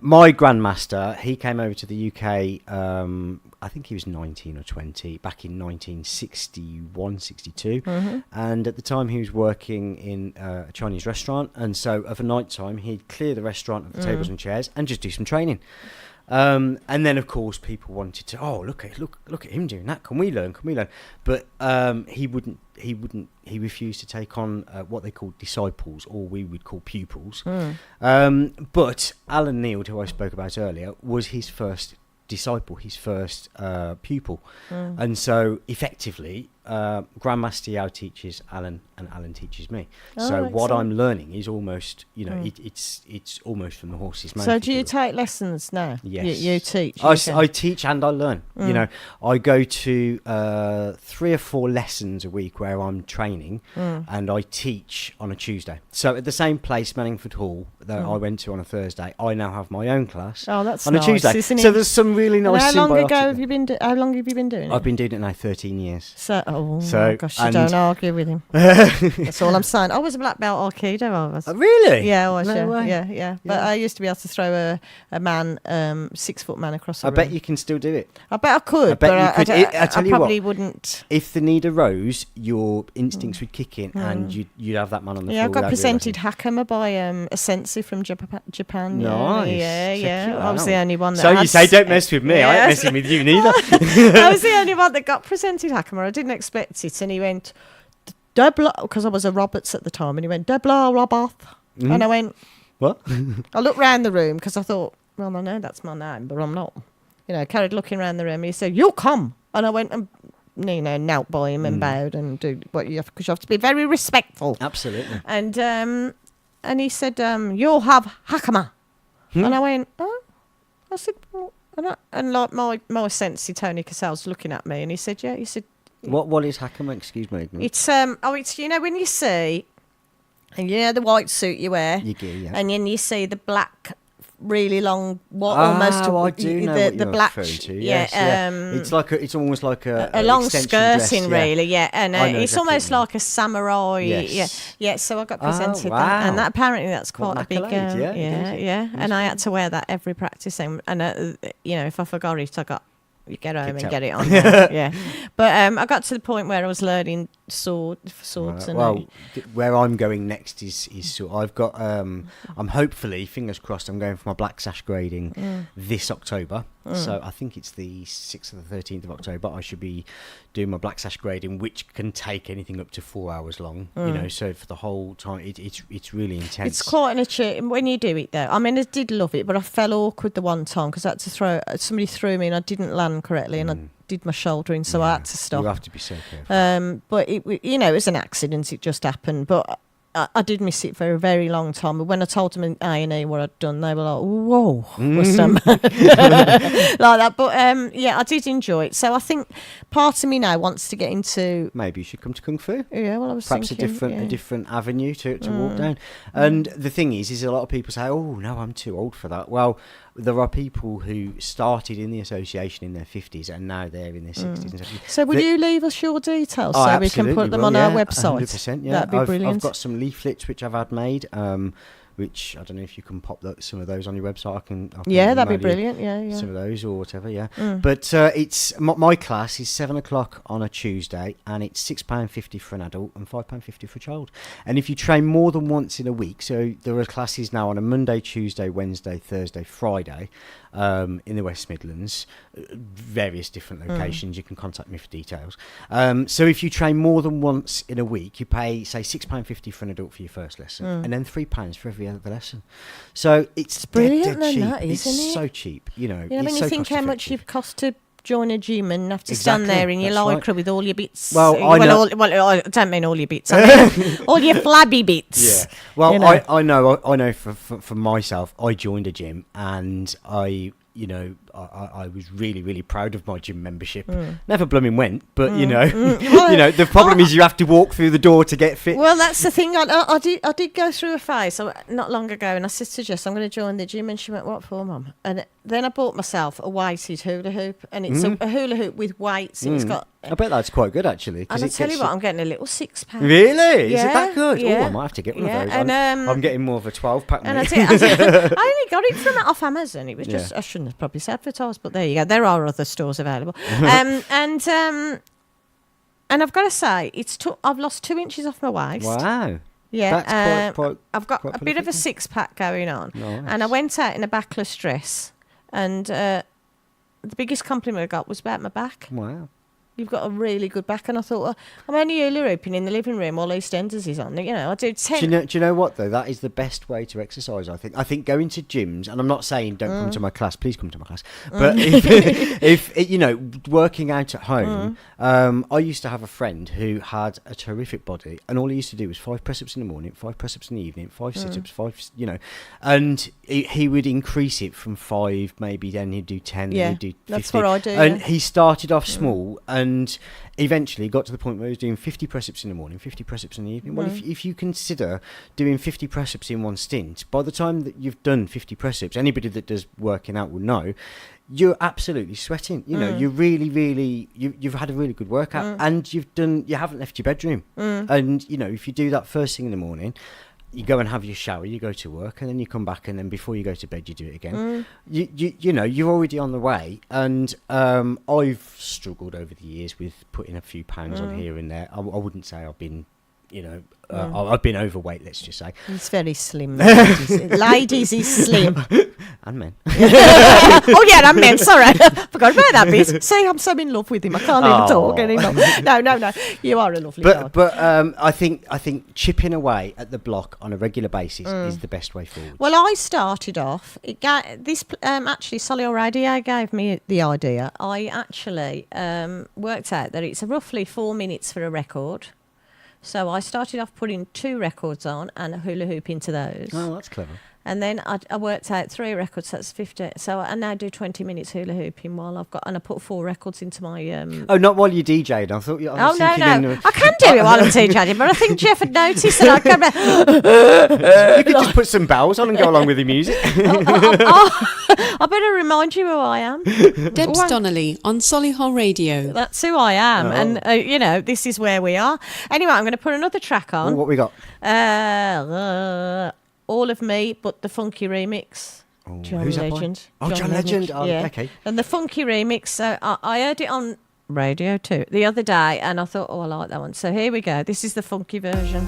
my grandmaster, he came over to the UK, I think he was 19 or 20, back in 1961, 62. And at the time he was working in a Chinese restaurant, and so of a night time he'd clear the restaurant of the tables and chairs and just do some training. And then of course people wanted to, look at him doing that, can we learn? But he refused to take on what they called disciples, or we would call pupils. But Alan Neild, who I spoke about earlier, was his first disciple, his first pupil, and so effectively Grandmaster Yao teaches Alan, and Alan teaches me. Oh, so what excellent. I'm learning is almost, it's almost from the horse's mouth. So do you take lessons now? Yes. You teach? I teach and I learn. I go to 3 or 4 lessons a week where I'm training, and I teach on a Tuesday. So at the same place, Manningford Hall, that I went to on a Thursday, I now have my own class Oh, that's on nice, a Tuesday. isn't So it? there's some really And nice how long symbiotic ago have there. you been? How long have you been doing it? I've been doing it now 13 years. So, my So, gosh, you and- don't argue with him. That's all I'm saying. I was a black belt Aikido. I was. Really? Yeah, I was. No way. Yeah. But I used to be able to throw a man, 6-foot man across the I room. bet you can still do it. I bet I could. I bet you but could. I tell you what. probably wouldn't. If the need arose, your instincts would kick in, and you'd have that man on the floor. Yeah, I got without presented realising. Hakama by a sensei from Japan. Nice. Yeah. Check it I was out. the only one that So had you say, don't mess with me. I ain't Yes. messing with you neither. I was the only one that got presented Hakama. I didn't expect it, and he went, because I was a Roberts at the time, and he went, Debla Robert. And I went, What? I looked round the room because I thought, well, I know that's my name, but I'm not. Carried looking around the room. And he said, "You'll come." And I went and, knelt by him and bowed and do what you have, because you have to be very respectful. Absolutely. And he said, "You'll have Hakama." And I went, "Oh." I said, well, and like my sensei Tony Cassell's looking at me, and he said, "Yeah." He said, What is Hakama? Excuse me. "It's it's when you see, and the white suit you wear, Yeah. and then you see the black." Really long, I do know what the you're black, referring to. yeah. It's it's almost like a long extension skirting, dress, really, yeah, and I know it's exactly almost what you mean. like a samurai, Yes. yeah. So I got presented wow. that, and that apparently that's What quite an a big, accolade, yeah. And I had to wear that every practice, and if I forgot it, I got. You get home Kicked and out. get it on. Yeah, but I got to the point where I was learning swords, and where I'm going next is I've got I'm hopefully, fingers crossed, I'm going for my black sash grading this October. So I think it's the 6th or the 13th of October. I should be doing my black sash grading, which can take anything up to 4 hours long. So for the whole time, it's really intense. It's quite an achievement when you do it, though. I mean, I did love it, but I fell awkward the one time because I had to somebody threw me and I didn't land correctly, and I did my shouldering, so I had to stop. You have to be so careful. But it was an accident. It just happened. But I did miss it for a very long time. But when I told them in A&E what I'd done, they were like, "Whoa, what's that?" Like that. But I did enjoy it. So I think part of me now wants to get into. Maybe you should come to Kung Fu. Yeah, well, I was perhaps thinking, a different avenue to walk down. And the thing is a lot of people say, "Oh no, I'm too old for that." Well, there are people who started in the association in their 50s and now they're in their 60s and 70s. So will you leave us your details so we can put them on our website? 100%, yeah. That'd be brilliant. I've got some leaflets which I've had made, which I don't know if you can pop some of those on your website. I can that'd be email you brilliant. Yeah. some of those or whatever. Yeah. But it's my class is 7:00 on a Tuesday, and it's £6.50 for an adult and £5.50 for a child. And if you train more than once in a week, so there are classes now on a Monday, Tuesday, Wednesday, Thursday, Friday, in the West Midlands, various different locations. You can contact me for details. So if you train more than once in a week, you pay say £6.50 for an adult for your first lesson, and then £3 for every other lesson. So it's brilliant, dead cheap. that, isn't it's it? so cheap, when it's you so think how much cost-effective. you've cost to join a gym and have to stand there in your Exactly, lycra that's with all your bits. Well, I know. I don't mean all your bits. I mean all your flabby bits. Yeah. Well, I know for myself, I joined a gym and I was really, really proud of my gym membership. Never blooming went, but the problem is you have to walk through the door to get fit. Well, that's the thing. I did go through a phase not long ago, and I said to Jess, "I'm going to join the gym," and she went, "What for, Mum?" And then I bought myself a weighted hula hoop, and it's a hula hoop with weights. And it's got. I bet that's quite good actually. And I tell you what, I'm getting a little 6-pack. Really? Yeah, Is it that good? yeah. Oh, I might have to get one Yeah, of those. and, I'm getting more of a 12-pack. And I only got it from off Amazon. It was just I shouldn't have probably advertised, but there you go. There are other stores available. And I've got to say, I've lost 2 inches off my waist. Wow. Yeah, That's quite I've got quite a bit of a prolific. 6-pack going on, Nice. and I went out in a backless dress, and the biggest compliment I got was about my back. Wow. You've got a really good back. And I thought, well, I'm only hula hooping in the living room while EastEnders is on. You know, I do 10. Do you know what, though? That is the best way to exercise, I think. I think going to gyms, and I'm not saying don't come to my class, please come to my class. But if you know, working out at home, I used to have a friend who had a terrific body, and all he used to do was 5 press-ups in the morning, 5 press-ups in the evening, 5 sit-ups, 5, you know, and he would increase it from 5, maybe then he'd do 10, then he'd do 50. That's what I do. And he started off small, and eventually got to the point where he was doing 50 press-ups in the morning, 50 press-ups in the evening. Well, if you consider doing 50 press-ups in one stint, by the time that you've done 50 press-ups, anybody that does working out will know, you're absolutely sweating. You know, you're really, you've had a really good workout, and you haven't left your bedroom. And, you know, if you do that first thing in the morning, you go and have your shower, you go to work, and then you come back, and then before you go to bed, you do it again. You know, you're already on the way. And I've struggled over the years with putting a few pounds on here and there. I wouldn't say I've been, you know, I've been overweight, let's just say. He's very slim. Ladies, he's slim. And men. Oh, yeah, and men, sorry. Forgot about that bit. See, I'm so in love with him. I can't even talk anymore. No. You are a lovely guy. But I think chipping away at the block on a regular basis is the best way forward. Well, I started off, actually, Solihull Radio gave me the idea. I actually worked out that it's roughly 4 minutes for a record. So I started off putting 2 records on and a hula hoop into those. Oh, that's clever. And then I worked out 3 records, that's 50. So I now do 20 minutes hula hooping while and I put 4 records into my... Oh, not while you're DJing. I thought you were no. I can do it while I'm DJing, but I think Jeff had noticed that I'd go back... You could just put some bells on and go along with the music. I better remind you who I am. Debs Donnelly on Solihull Radio. That's who I am. And, you know, this is where we are. Anyway, I'm going to put another track on. Oh, what we got? All of Me, but the funky remix. Oh, John who's Legend. That by? Oh, John Legend. Oh, yeah. Okay. And the funky remix. So I heard it on radio too the other day, and I thought, I like that one. So here we go. This is the funky version.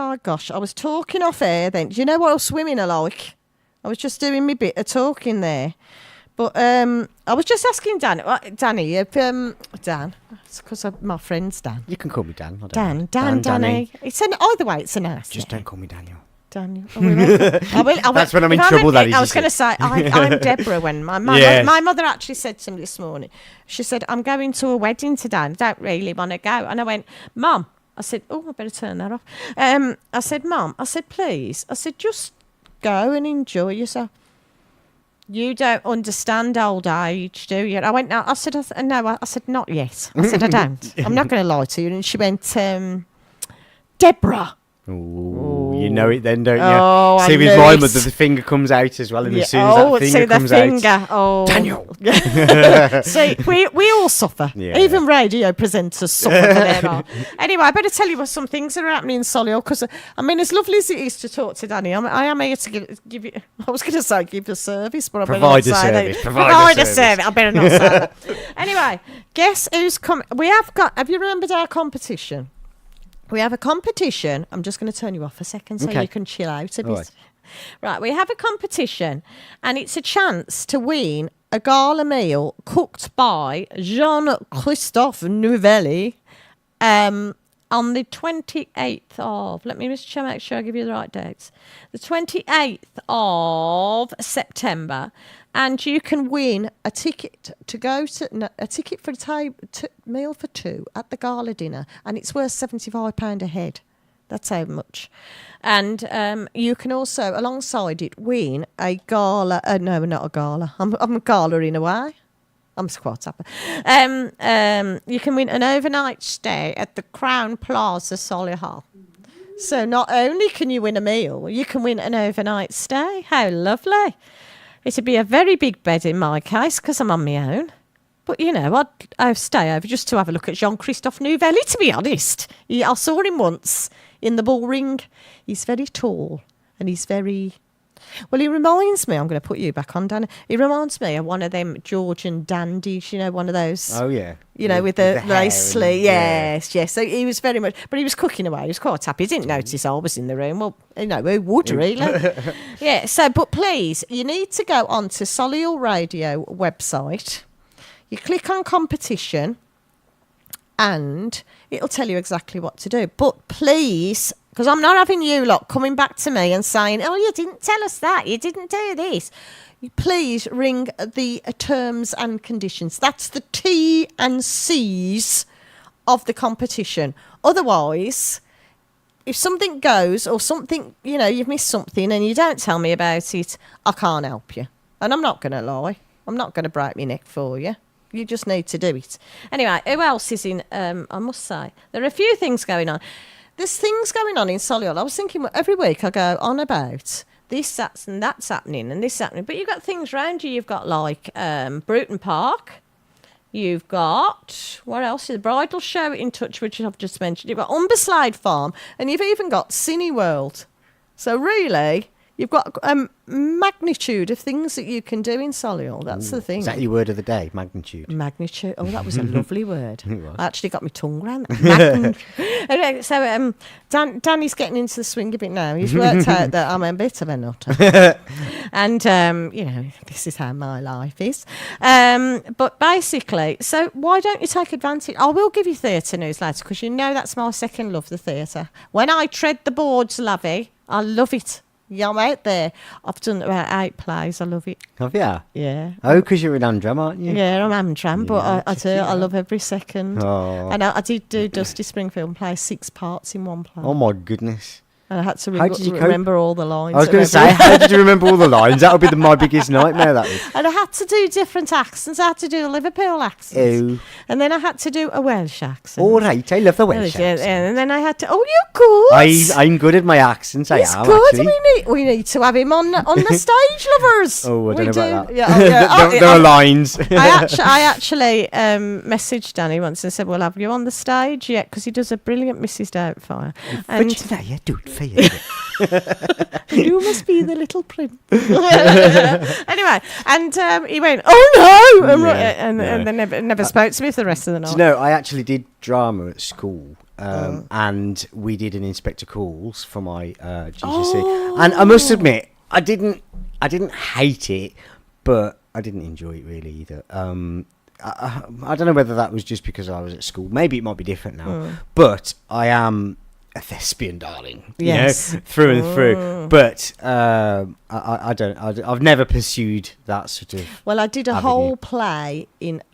my gosh. I was talking off air then. Do you know what else women are like? I was just doing my bit of talking there. But I was just asking Danny, if, Dan, it's because my friend's Dan. You can call me Dan. I don't Dan, know. Danny. Either way, it's a nice Just name. don't call me Daniel. Daniel. I will. That's when I'm in trouble, that is. I was going to say, I'm Deborah. When my mother actually said to me this morning, she said, I'm going to a wedding today. I don't really want to go. And I went, Mum, I said, oh, I better turn that off. I said, Mum, I said, please. I said, just go and enjoy yourself. You don't understand old age, do you? I went, no. I said, no. I said, not yet. I said, I don't. I'm not going to lie to you. And she went, Deborah. Ooh, you know it then, don't you? Oh, see, with my mother, the finger comes out as well, and as soon as that finger comes out, oh. Daniel. See, we all suffer. Yeah. Even radio presenters suffer for their art. Anyway, I better tell you some things that are happening in Solihull, because, I mean, as lovely as it is to talk to Danny, I am here to give you, I was going to say give the service, but I better not say that. Provide a service. I better not say that. Anyway, guess who's coming? Have you remembered our competition? We have a competition. I'm just going to turn you off a second so you can chill out a bit. Right, we have a competition, and it's a chance to win a gala meal cooked by Jean-Christophe Nouvelli on the 28th of... Let me just make sure I give you the right dates. The 28th of September. And you can win a ticket to go to a ticket for a meal for two at the gala dinner, and it's worth £75 a head. That's how much. And you can also, alongside it, win a gala. No, not a gala. I'm a gala in a way. I'm quite happy. You can win an overnight stay at the Crown Plaza, Solihull. So not only can you win a meal, you can win an overnight stay. How lovely. It'd be a very big bed in my case because I'm on my own. But, you know, I'd stay over just to have a look at Jean-Christophe Nouvelli, to be honest. I saw him once in the Bull Ring. He's very tall and he's very... Well, he reminds me, I'm going to put you back on, Dan. He reminds me of one of them Georgian dandies, you know, one of those. Oh, yeah. You know, with the lace sleeve. Yes. So he was very much, but he was cooking away. He was quite happy. He didn't notice I was in the room. Well, you know, who would really? Yeah, so, but please, you need to go onto Solihull Radio website. You click on competition and it'll tell you exactly what to do. But please... Because I'm not having you lot coming back to me and saying, oh, you didn't tell us that, you didn't do this. Please ring the terms and conditions. That's the T and C's of the competition. Otherwise, if something goes or something, you know, you've missed something and you don't tell me about it, I can't help you. And I'm not going to lie. I'm not going to break my neck for you. You just need to do it. Anyway, who else is in, I must say, there are a few things going on. There's things going on in Solihull. I was thinking every week I go on about this, that's happening and this happening. But you've got things around you. You've got like Bruton Park. You've got, what else? The bridal show in Touch, which I've just mentioned. You've got Umberslade Farm and you've even got Cineworld. So really, you've got magnitude of things that you can do in Solihull. That's the thing. Is that your word of the day, magnitude? Magnitude. Oh, that was a lovely word. It was. I actually got my tongue round that. Anyway, so Danny's getting into the swing of it now. He's worked out that I'm a bit of a nutter. And, you know, this is how my life is. But basically, so why don't you take advantage? I will give you theatre news later because you know that's my second love, the theatre. When I tread the boards, lovey, I love it. Yeah, I'm out there. I've done about 8 plays. I love it. Have you? Yeah. Oh, because you're in Amdram, aren't you? Yeah, I'm Amdram, but I do. I love every second. Oh. And I did do Dusty Springfield and play 6 parts in one play. Oh, my goodness. And I had to remember all the lines. I was going to say, how did you remember all the lines? That would be my biggest nightmare, that would. And I had to do different accents. I had to do a Liverpool accent. Oh. And then I had to do a Welsh accent. All right, I love the Welsh accent. And then I had to, oh, you're good. I'm good at my accents, He's I am, good. actually. We need to have him on the stage, lovers. Oh, I don't know about that. Yeah, there are lines. I actually messaged Danny once and said, well, have you on the stage yet? Because he does a brilliant Mrs. Doubtfire. And I do it for you. You must be the little prince. Anyway, and he went, oh no, and then never spoke to me for the rest of the night. Do you know, I actually did drama at school, and we did an inspector calls for my GCSE, and I must admit, I didn't hate it, but I didn't enjoy it really either. I don't know whether that was just because I was at school. Maybe it might be different now, but I am a thespian, darling. Yes, you know, through and through. But I've never pursued that sort of. Well, I did a avenue. whole play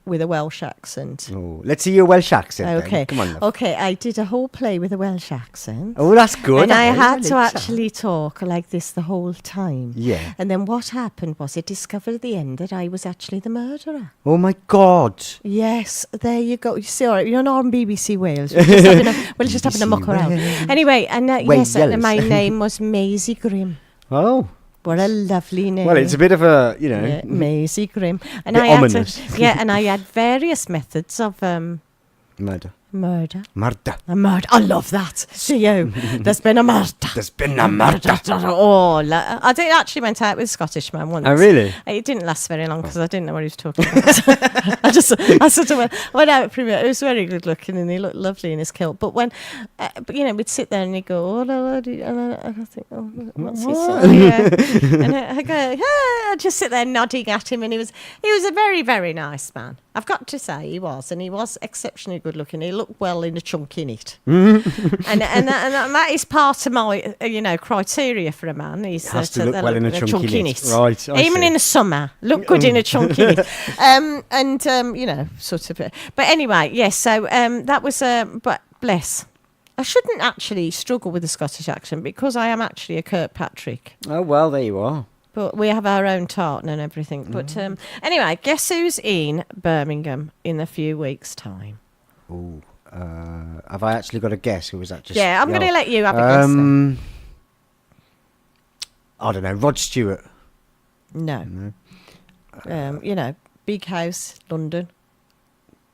with a Welsh accent. Oh, let's see your Welsh accent. Okay, then. Come on. Love. Okay, I did a whole play with a Welsh accent. Oh, that's good. And I had really to actually talk like this the whole time. Yeah. And then what happened was I discovered at the end that I was actually the murderer. Oh my God. Yes, there you go. You see, all right, you're not on BBC Wales. We're just having a muck around. Anyway, and yes, my name was Maisie Grimm. Oh. What a lovely name. Well, it's a bit of a, you know. Yeah, Maisie Grimm. And I ominous. And I had various methods of murder. Murder. Murder. A murder. I love that. See you. There's been a murder. There's been a murder. Oh, I actually went out with a Scottish man once. Oh, really? It didn't last very long because I didn't know what he was talking about. I sort of went out with him. It was very good looking and he looked lovely in his kilt. But when, we'd sit there and he'd go, oh, no, and I think, oh, what's he saying? Yeah. And I go, I just sit there nodding at him, and he was a very, very nice man. I've got to say he was exceptionally good looking. He looked well in a chunk in it, and that is part of my criteria for a man. He has to look well in a chunk in it, right? Even in the summer, look good in a chunk in it, sort of. But anyway, yes. So that was but bless. I shouldn't actually struggle with the Scottish accent because I am actually a Kirkpatrick. Oh well, there you are. But we have our own tartan and everything. But anyway, guess who's in Birmingham in a few weeks' time? Oh, have I actually got a guess, or was that just? Yeah, I'm going to let you have a guess. Then. I don't know. Rod Stewart. No. Big House, London.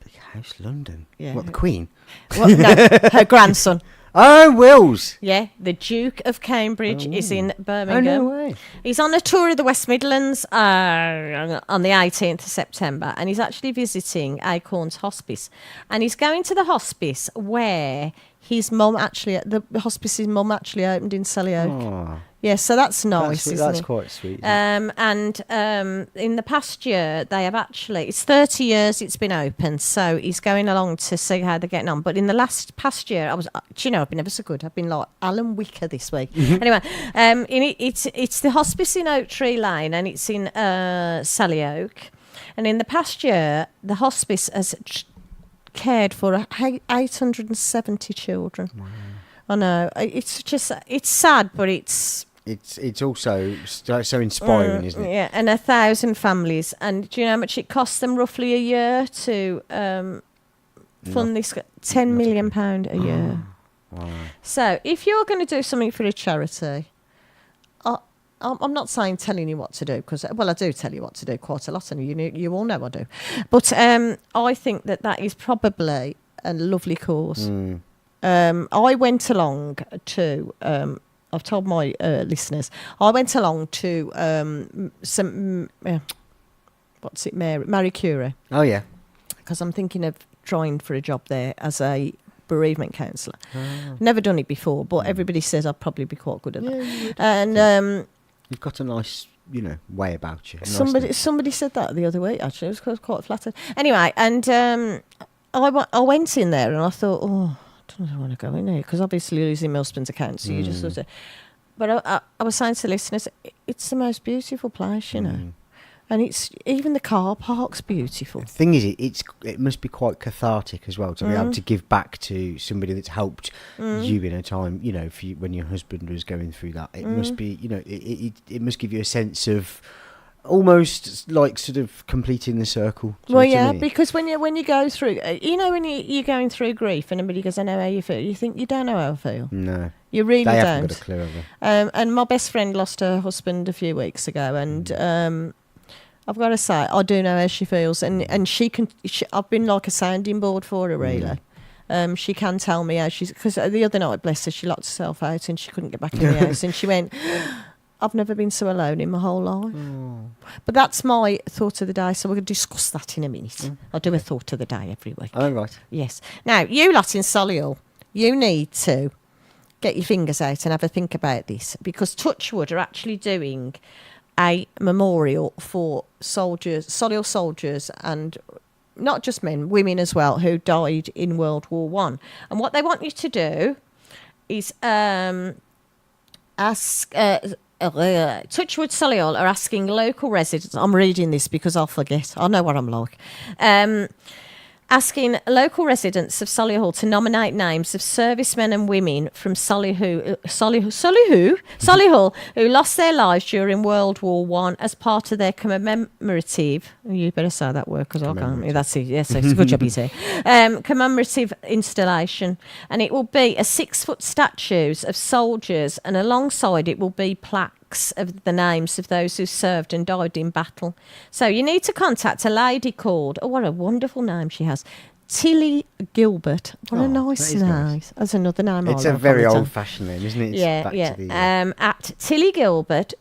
Big House, London. Yeah. What, the Queen? Well, no, her grandson. Oh, Wills. Yeah, the Duke of Cambridge is in Birmingham. Oh, no way. He's on a tour of the West Midlands on the 18th of September, and he's actually visiting Acorns Hospice. And he's going to the hospice where his mum the hospice's mum actually opened in Solihull. Oh. Yeah, so that's nice. That's quite sweet. And in the past year, they have it's 30 years it's been open, so he's going along to see how they're getting on. But in the past year, I've been ever so good. I've been like Alan Wicker this week. Anyway, it's the hospice in Oak Tree Lane, and it's in Solihull. And in the past year, the hospice has cared for 870 children. Wow. I know. It's sad, but it's also so inspiring, isn't it? Yeah, and 1,000 families. And do you know how much it costs them roughly a year to fund this? £10 million a year. Wow. So if you're going to do something for a charity, I'm not telling you what to do, because I do tell you what to do quite a lot, and you all know I do. But I think that is probably a lovely cause. I went along to. I've told my listeners. I went along to Marie Curie. Oh yeah. Because I'm thinking of trying for a job there as a bereavement counsellor. Never done it before, but everybody says I'd probably be quite good at that. And you've got a nice, way about you. Somebody said that the other week. Actually, I was quite flattered. Anyway, and I went in there and I thought, I don't want to go in there because obviously losing my husband's account, so you just sort of. But I was saying to listeners, it's the most beautiful place, and it's even the car park's beautiful. The thing is, it must be quite cathartic as well to be able to give back to somebody that's helped you in a time, when your husband was going through that. It must be, it must give you a sense of. Almost like sort of completing the circle. Well, yeah, because when you go through, when you're going through grief and everybody goes, I know how you feel, you think you don't know how I feel. No. You really don't. They haven't got a clue of it. And my best friend lost her husband a few weeks ago, and I've got to say, I do know how she feels, and I've been like a sounding board for her, really. She can tell me how because the other night, bless her, she locked herself out and she couldn't get back in the house, and she went, I've never been so alone in my whole life. But that's my thought of the day, so we're going to discuss that in a minute. I'll do a thought of the day every week. Oh, right. Yes. Now, you lot in Solihull, you need to get your fingers out and have a think about this, because Touchwood are actually doing a memorial for Solihull soldiers, and not just men, women as well, who died in World War One. And what they want you to do is ask. Touchwood Solihull are asking local residents. I'm reading this because I'll forget. I know what I'm like. Asking local residents of Solihull to nominate names of servicemen and women from Solihull who lost their lives during World War One as part of their commemorative. You better say that word because I can't. That's it. Yes, it's a good job you say. Commemorative installation, and it will be a 6-foot statues of soldiers, and alongside it will be plaques of the names of those who served and died in battle. So you need to contact a lady called, oh, what a wonderful name she has, Tilly Gilbert. What a nice name. Nice. That's another name. It's a very old-fashioned name, isn't it? It's at tillygilbert.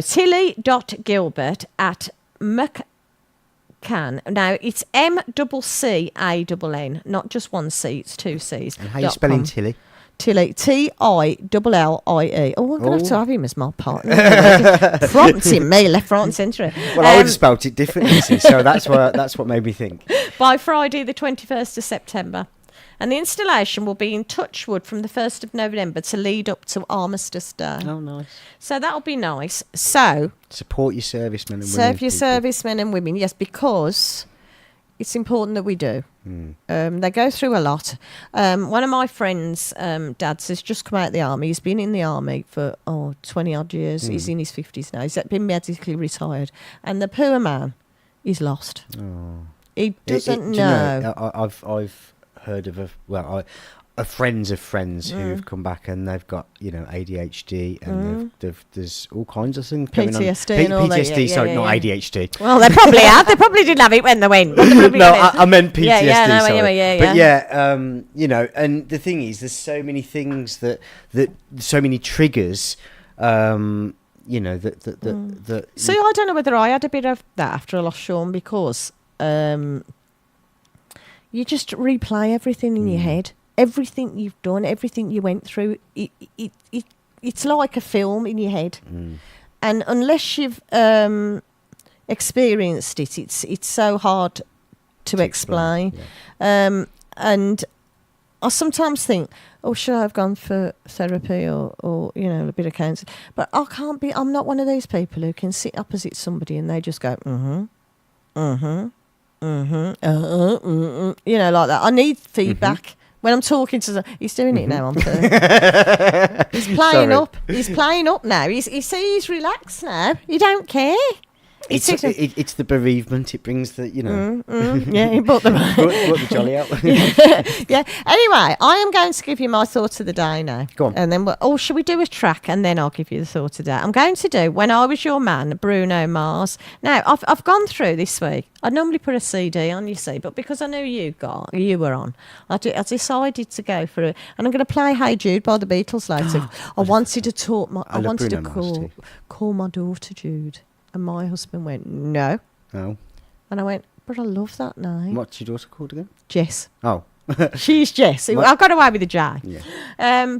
Tilly.gilbert at McCann. Now, it's MCCANN, not just one C, it's 2 C's. And how are you spelling Tilly? Tilly, Tillie. Oh, I'm going to have to have him as my partner. Prompting me left, right and centre. Well, I would have spelt it differently, so that's what made me think. By Friday the 21st of September. And the installation will be in Touchwood from the 1st of November to lead up to Armistice Day. Oh, nice. So that'll be nice. So support your servicemen and women. Serve your servicemen and women, yes, because it's important that we do. They go through a lot. One of my friends' dads has just come out of the army. He's been in the army for 20 odd years. He's in his 50s now. He's been medically retired, and the poor man is lost. He doesn't know. I've heard of friends of friends who've come back and they've got ADHD and there's all kinds of things going on. PTSD and all that. PTSD, sorry, not ADHD. Well, they probably have. They probably didn't have it when they went. No, I meant PTSD. Sorry. But and the thing is, there's so many things that so many triggers. That. See, I don't know whether I had a bit of that after I lost Sean, because you just replay everything in your head. Everything you've done, everything you went through, it's like a film in your head. And unless you've experienced it, it's so hard to explain. And I sometimes think, should I have gone for therapy or a bit of counselling? But I'm not one of those people who can sit opposite somebody and they just go, like that. I need feedback. When I'm talking to he's doing it now. He's playing up. He's playing up now. He's relaxed now. He don't care. It's the bereavement. It brings the yeah, he brought brought the jolly out. Yeah. Anyway, I am going to give you my thought of the day now. Go on. And then should we do a track and then I'll give you the thought of the day? I'm going to do When I Was Your Man, Bruno Mars. Now I've gone through this week. I normally put a CD on, you see, but because I knew you were on, I decided to go for it. And I'm going to play Hey Jude by the Beatles later. I wanted to call my daughter Jude. And my husband went, no. Oh. And I went, but I love that name. What's your daughter called again? Jess. Oh. She's Jess. I got away with a J. Yeah.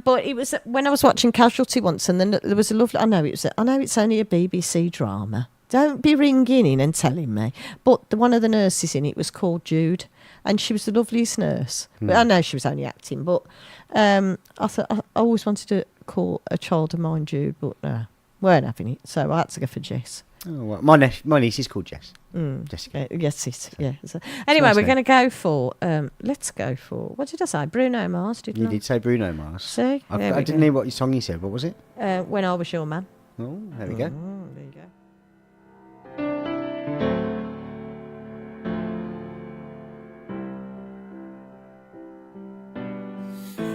But it was when I was watching Casualty once, and then there was a lovely. I know it's only a BBC drama. Don't be ringing in and telling me. But one of the nurses in it was called Jude, and she was the loveliest nurse. But I know she was only acting. But I thought I always wanted to call a child of mine Jude, but no, weren't having it. So I had to go for Jess. Oh, well, my niece is called Jess. Jessica. Yes, yeah. So, anyway, we're going to go for. Let's go for. What did I say? Bruno Mars. Did you say Bruno Mars? See, I didn't hear what song you said. What was it? When I Was Your Man. Oh, there we go. There you go.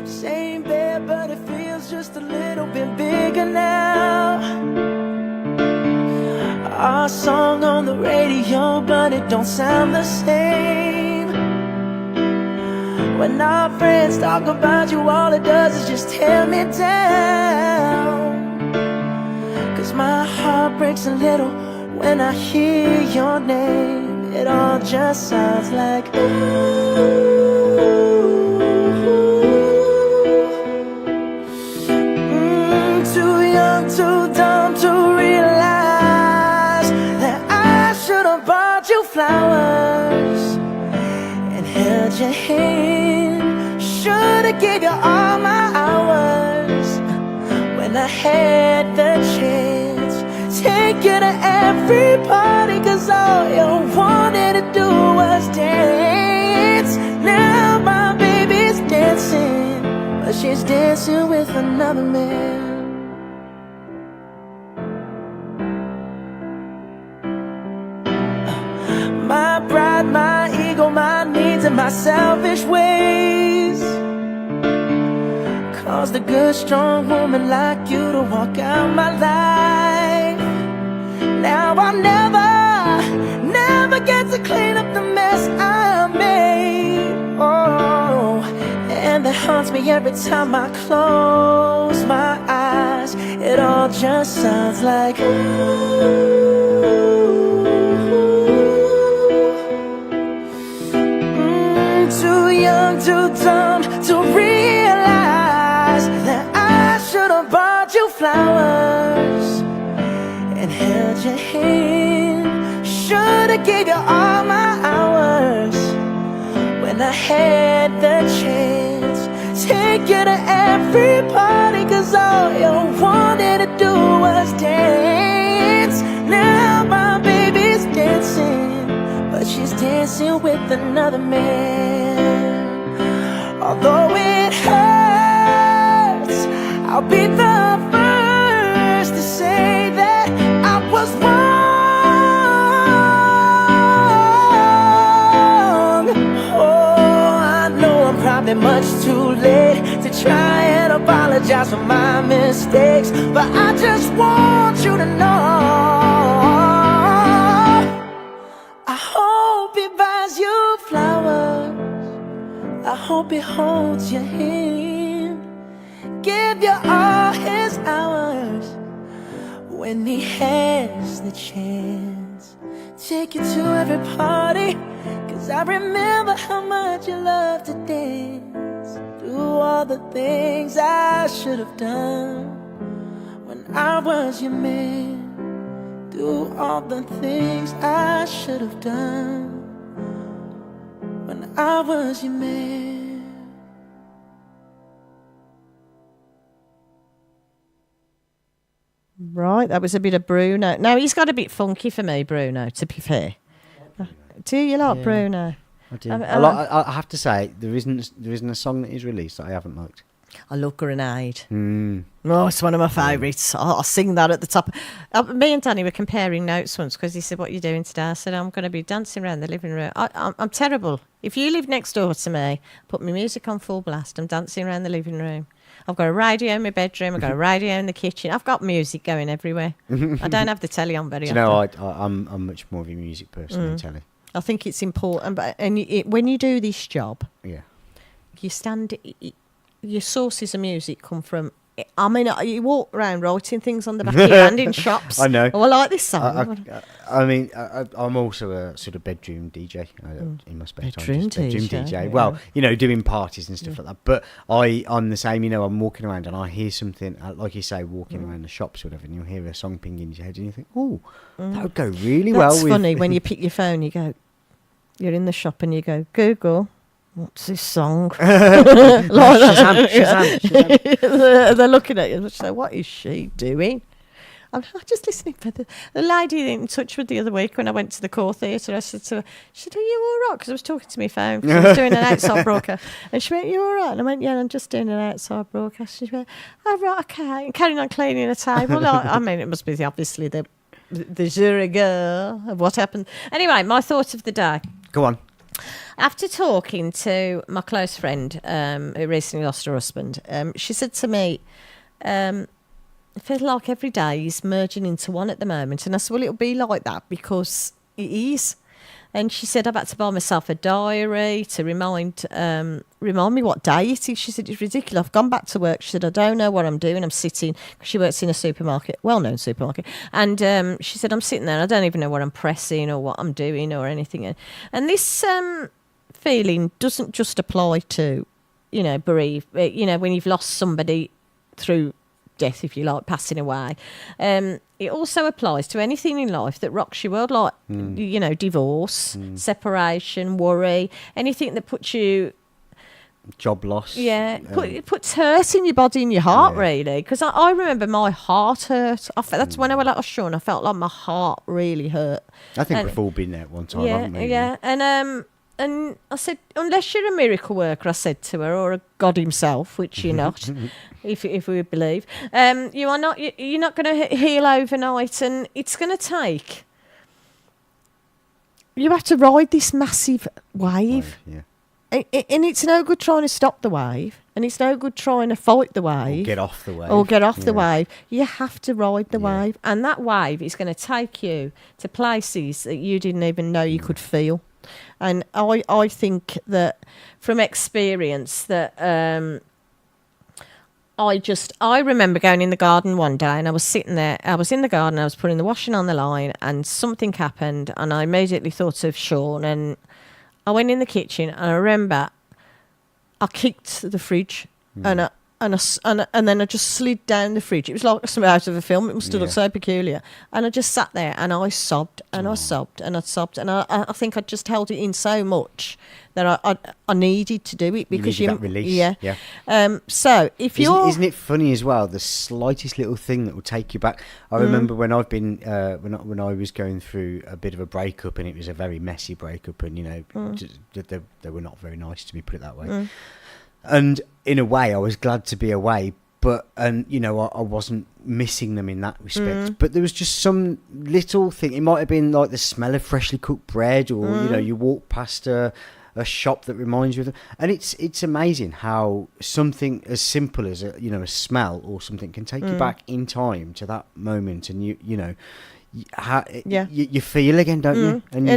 Same bed, but it feels just a little bit bigger now. Our song on the radio, but it don't sound the same. When our friends talk about you, all it does is just tear me down. 'Cause my heart breaks a little when I hear your name. It all just sounds like ooh. too dumb to realize that I should have bought you flowers and held your hand. Should have gave you all my hours when I had the chance. Take you to every party, 'cause all you wanted to do was dance. Now my baby's dancing, but she's dancing with another man. My pride, my ego, my needs, and my selfish ways caused a good, strong woman like you to walk out my life. Now I'll never get to clean up the mess I made. Oh, and that haunts me every time I close my eyes. It all just sounds like too young, too dumb to realize that I should have bought you flowers and held your hand. Should have gave you all my hours when I had the chance. Take you to every party, 'cause all you wanted to do was dance. Now my baby's dancing, but she's dancing with another man. Although it hurts, I'll be the first to say that I was wrong. Oh, I know I'm probably much too late to try and apologize for my mistakes, but I just want you to know I hope he buys you flowers. I hope he holds your hand, give you all his hours when he has the chance. Take you to every party, 'cause I remember how much you love to dance. Do all the things I should have done when I was your man. Do all the things I should have done when I was your man. Right, that was a bit of Bruno. Now, he's got a bit funky for me, Bruno, to be fair. Do you like Bruno? I do. I have to say, there isn't a song that he's released that I haven't liked. I love Grenade. Mm. Oh, it's one of my favourites. I'll sing that at the top. Me and Danny were comparing notes once because he said, "What are you doing today?" I said, "I'm going to be dancing around the living room." I'm terrible. If you live next door to me, put my music on full blast. I'm dancing around the living room. I've got a radio in my bedroom. I've got a radio in the kitchen. I've got music going everywhere. I don't have the telly on very often. You know, I'm much more of a music person than telly. I think it's important. When you do this job, you stand... Your sources of music come from... I mean, you walk around writing things on the back of your hand in shops. I know. Oh, I like this song. I'm also a sort of bedroom DJ in my spare time. Bedroom DJ. Yeah. Well, doing parties and stuff like that. But I'm the same. I'm walking around and I hear something, like you say, walking around the shops or whatever, and you'll hear a song ping in your head and you think, oh, that would go really well with... That's funny. When you pick your phone, you're in the shop and you go, Google... What's this song? Shazam. They're looking at you and say, what is she doing? I'm just listening for the lady in touch with the other week when I went to the Core Theatre. I said to her, she said, are you all right? Because I was talking to my phone. I was doing an outside broadcast. And she went, you all right? And I went, yeah, I'm just doing an outside broadcast. She went, oh, right, okay. And carrying on cleaning a table. I mean, it must be obviously the jury girl of what happened. Anyway, my thought of the day. Go on. After talking to my close friend who recently lost her husband, she said to me, I feel like every day is merging into one at the moment. And I said, well, it'll be like that because it is. And she said, I've had to buy myself a diary to remind me what day it is. She said, it's ridiculous. I've gone back to work. She said, I don't know what I'm doing. I'm sitting, because she works in a supermarket, well-known supermarket. And she said, I'm sitting there. I don't even know what I'm pressing or what I'm doing or anything. And this feeling doesn't just apply to, bereave, when you've lost somebody through death, if you like, passing away. It also applies to anything in life that rocks your world, like, you know, divorce, separation, worry, anything that puts you... Job loss. Yeah, it puts hurt in your body and your heart, really. Because I remember my heart hurt. That's when I went out of Sean. I felt like my heart really hurt. I think we've all been there at one time, haven't we? Yeah, and I said, unless you're a miracle worker, I said to her, or a God himself, which you're not, if we believe, you're not going to heal overnight, and it's going to take. You have to ride this massive wave. Yeah. And it's no good trying to stop the wave, and it's no good trying to fight the wave. Or get off the wave. The wave. You have to ride the wave, and that wave is going to take you to places that you didn't even know you could feel. And I think that from experience that I remember going in the garden one day, and I was sitting there. I was in the garden. I was putting the washing on the line, and something happened, and I immediately thought of Sean. And I went in the kitchen, and I remember I kicked the fridge, and then I just slid down the fridge. It was like something out of a film. It must have looked so peculiar. And I just sat there, and I sobbed, and I sobbed, and I sobbed, and I think I just held it in so much that I needed to do it, because you needed that release. Yeah. So if isn't it funny as well? The slightest little thing that will take you back. I remember when I've been when I was going through a bit of a breakup, and it was a very messy breakup, and you know, they were not very nice to me, put it that way. And in a way, I was glad to be away, and you know, I wasn't missing them in that respect. But there was just some little thing. It might have been like the smell of freshly cooked bread, or you know, you walk past a shop that reminds you of them. And it's amazing how something as simple as a smell or something can take you back in time to that moment, and you know. You feel again, don't you? And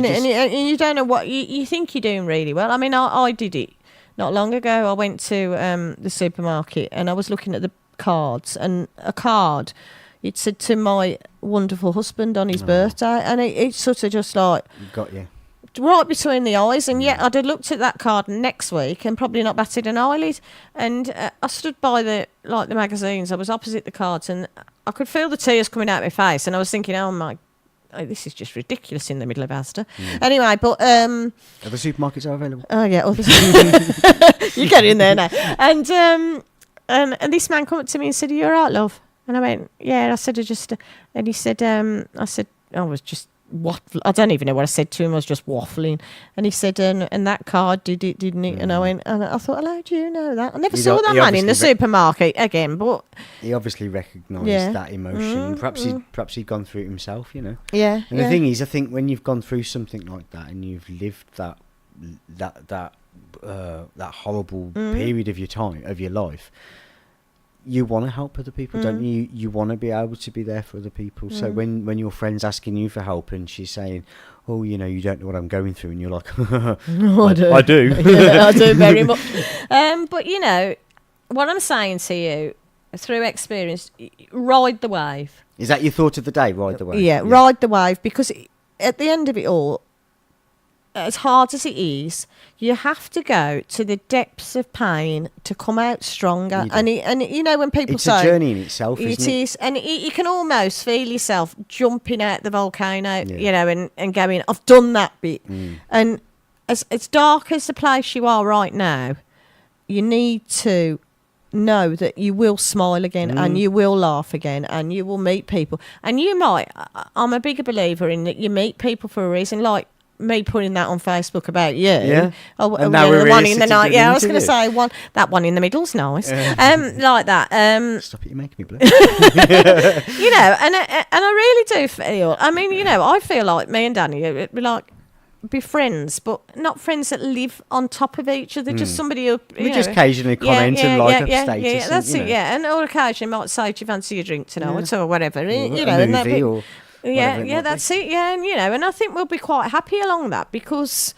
you don't know what you think you're doing really well. I mean, I did it not long ago. I went to the supermarket, and I was looking at the cards, and a card, it said to my wonderful husband on his birthday, and it sort of just like got you right between the eyes. And yet I'd have looked at that card next week and probably not batted an eyelid. And I stood by the magazines. I was opposite the cards, and I could feel the tears coming out my face, and I was thinking, this is just ridiculous in the middle of Asda. Anyway, but other supermarkets are available. Oh yeah, you get in there now. And this man come up to me and said, "Are you all right, love?" And I went, "Yeah." I said, and he said, I said, I was just waffling. I don't even know what I said to him. I was just waffling. And he said, and that card did it, didn't it? And I went, and I thought, how do you know that? I never saw that man in the supermarket again, but he obviously recognised that emotion. Perhaps he'd gone through it himself, you know. Yeah. And the thing is, I think when you've gone through something like that, and you've lived that horrible period of your life, you want to help other people, don't you? You want to be able to be there for other people. So when your friend's asking you for help, and she's saying, "Oh, you know, you don't know what I'm going through," and you're like, I do. Yeah, I do very much. But you know, what I'm saying to you through experience, ride the wave. Is that your thought of the day? Ride the wave. Yeah, ride the wave, because at the end of it all, as hard as it is, you have to go to the depths of pain to come out stronger. And you know, when people say... It's a journey in itself, isn't it? It is. And you can almost feel yourself jumping out the volcano, you know, and going, I've done that bit. And as dark as the place you are right now, you need to know that you will smile again, and you will laugh again, and you will meet people. And you might... I'm a bigger believer in that you meet people for a reason, like me putting that on Facebook about you. Yeah. And now the one in the night. Yeah, I was going to say that one in the middle's nice. Like that. Stop it! You're making me blue. You know, and I really do feel. I mean, you know, I feel like me and Danny would be friends, but not friends that live on top of each other. Just somebody who we just occasionally comment and like a status. Yeah, that's it. Yeah, and or occasionally might say, "Do you fancy a drink tonight?" or whatever. You know, a movie or. Yeah, that's it. Yeah, and you know, and I think we'll be quite happy along that, because,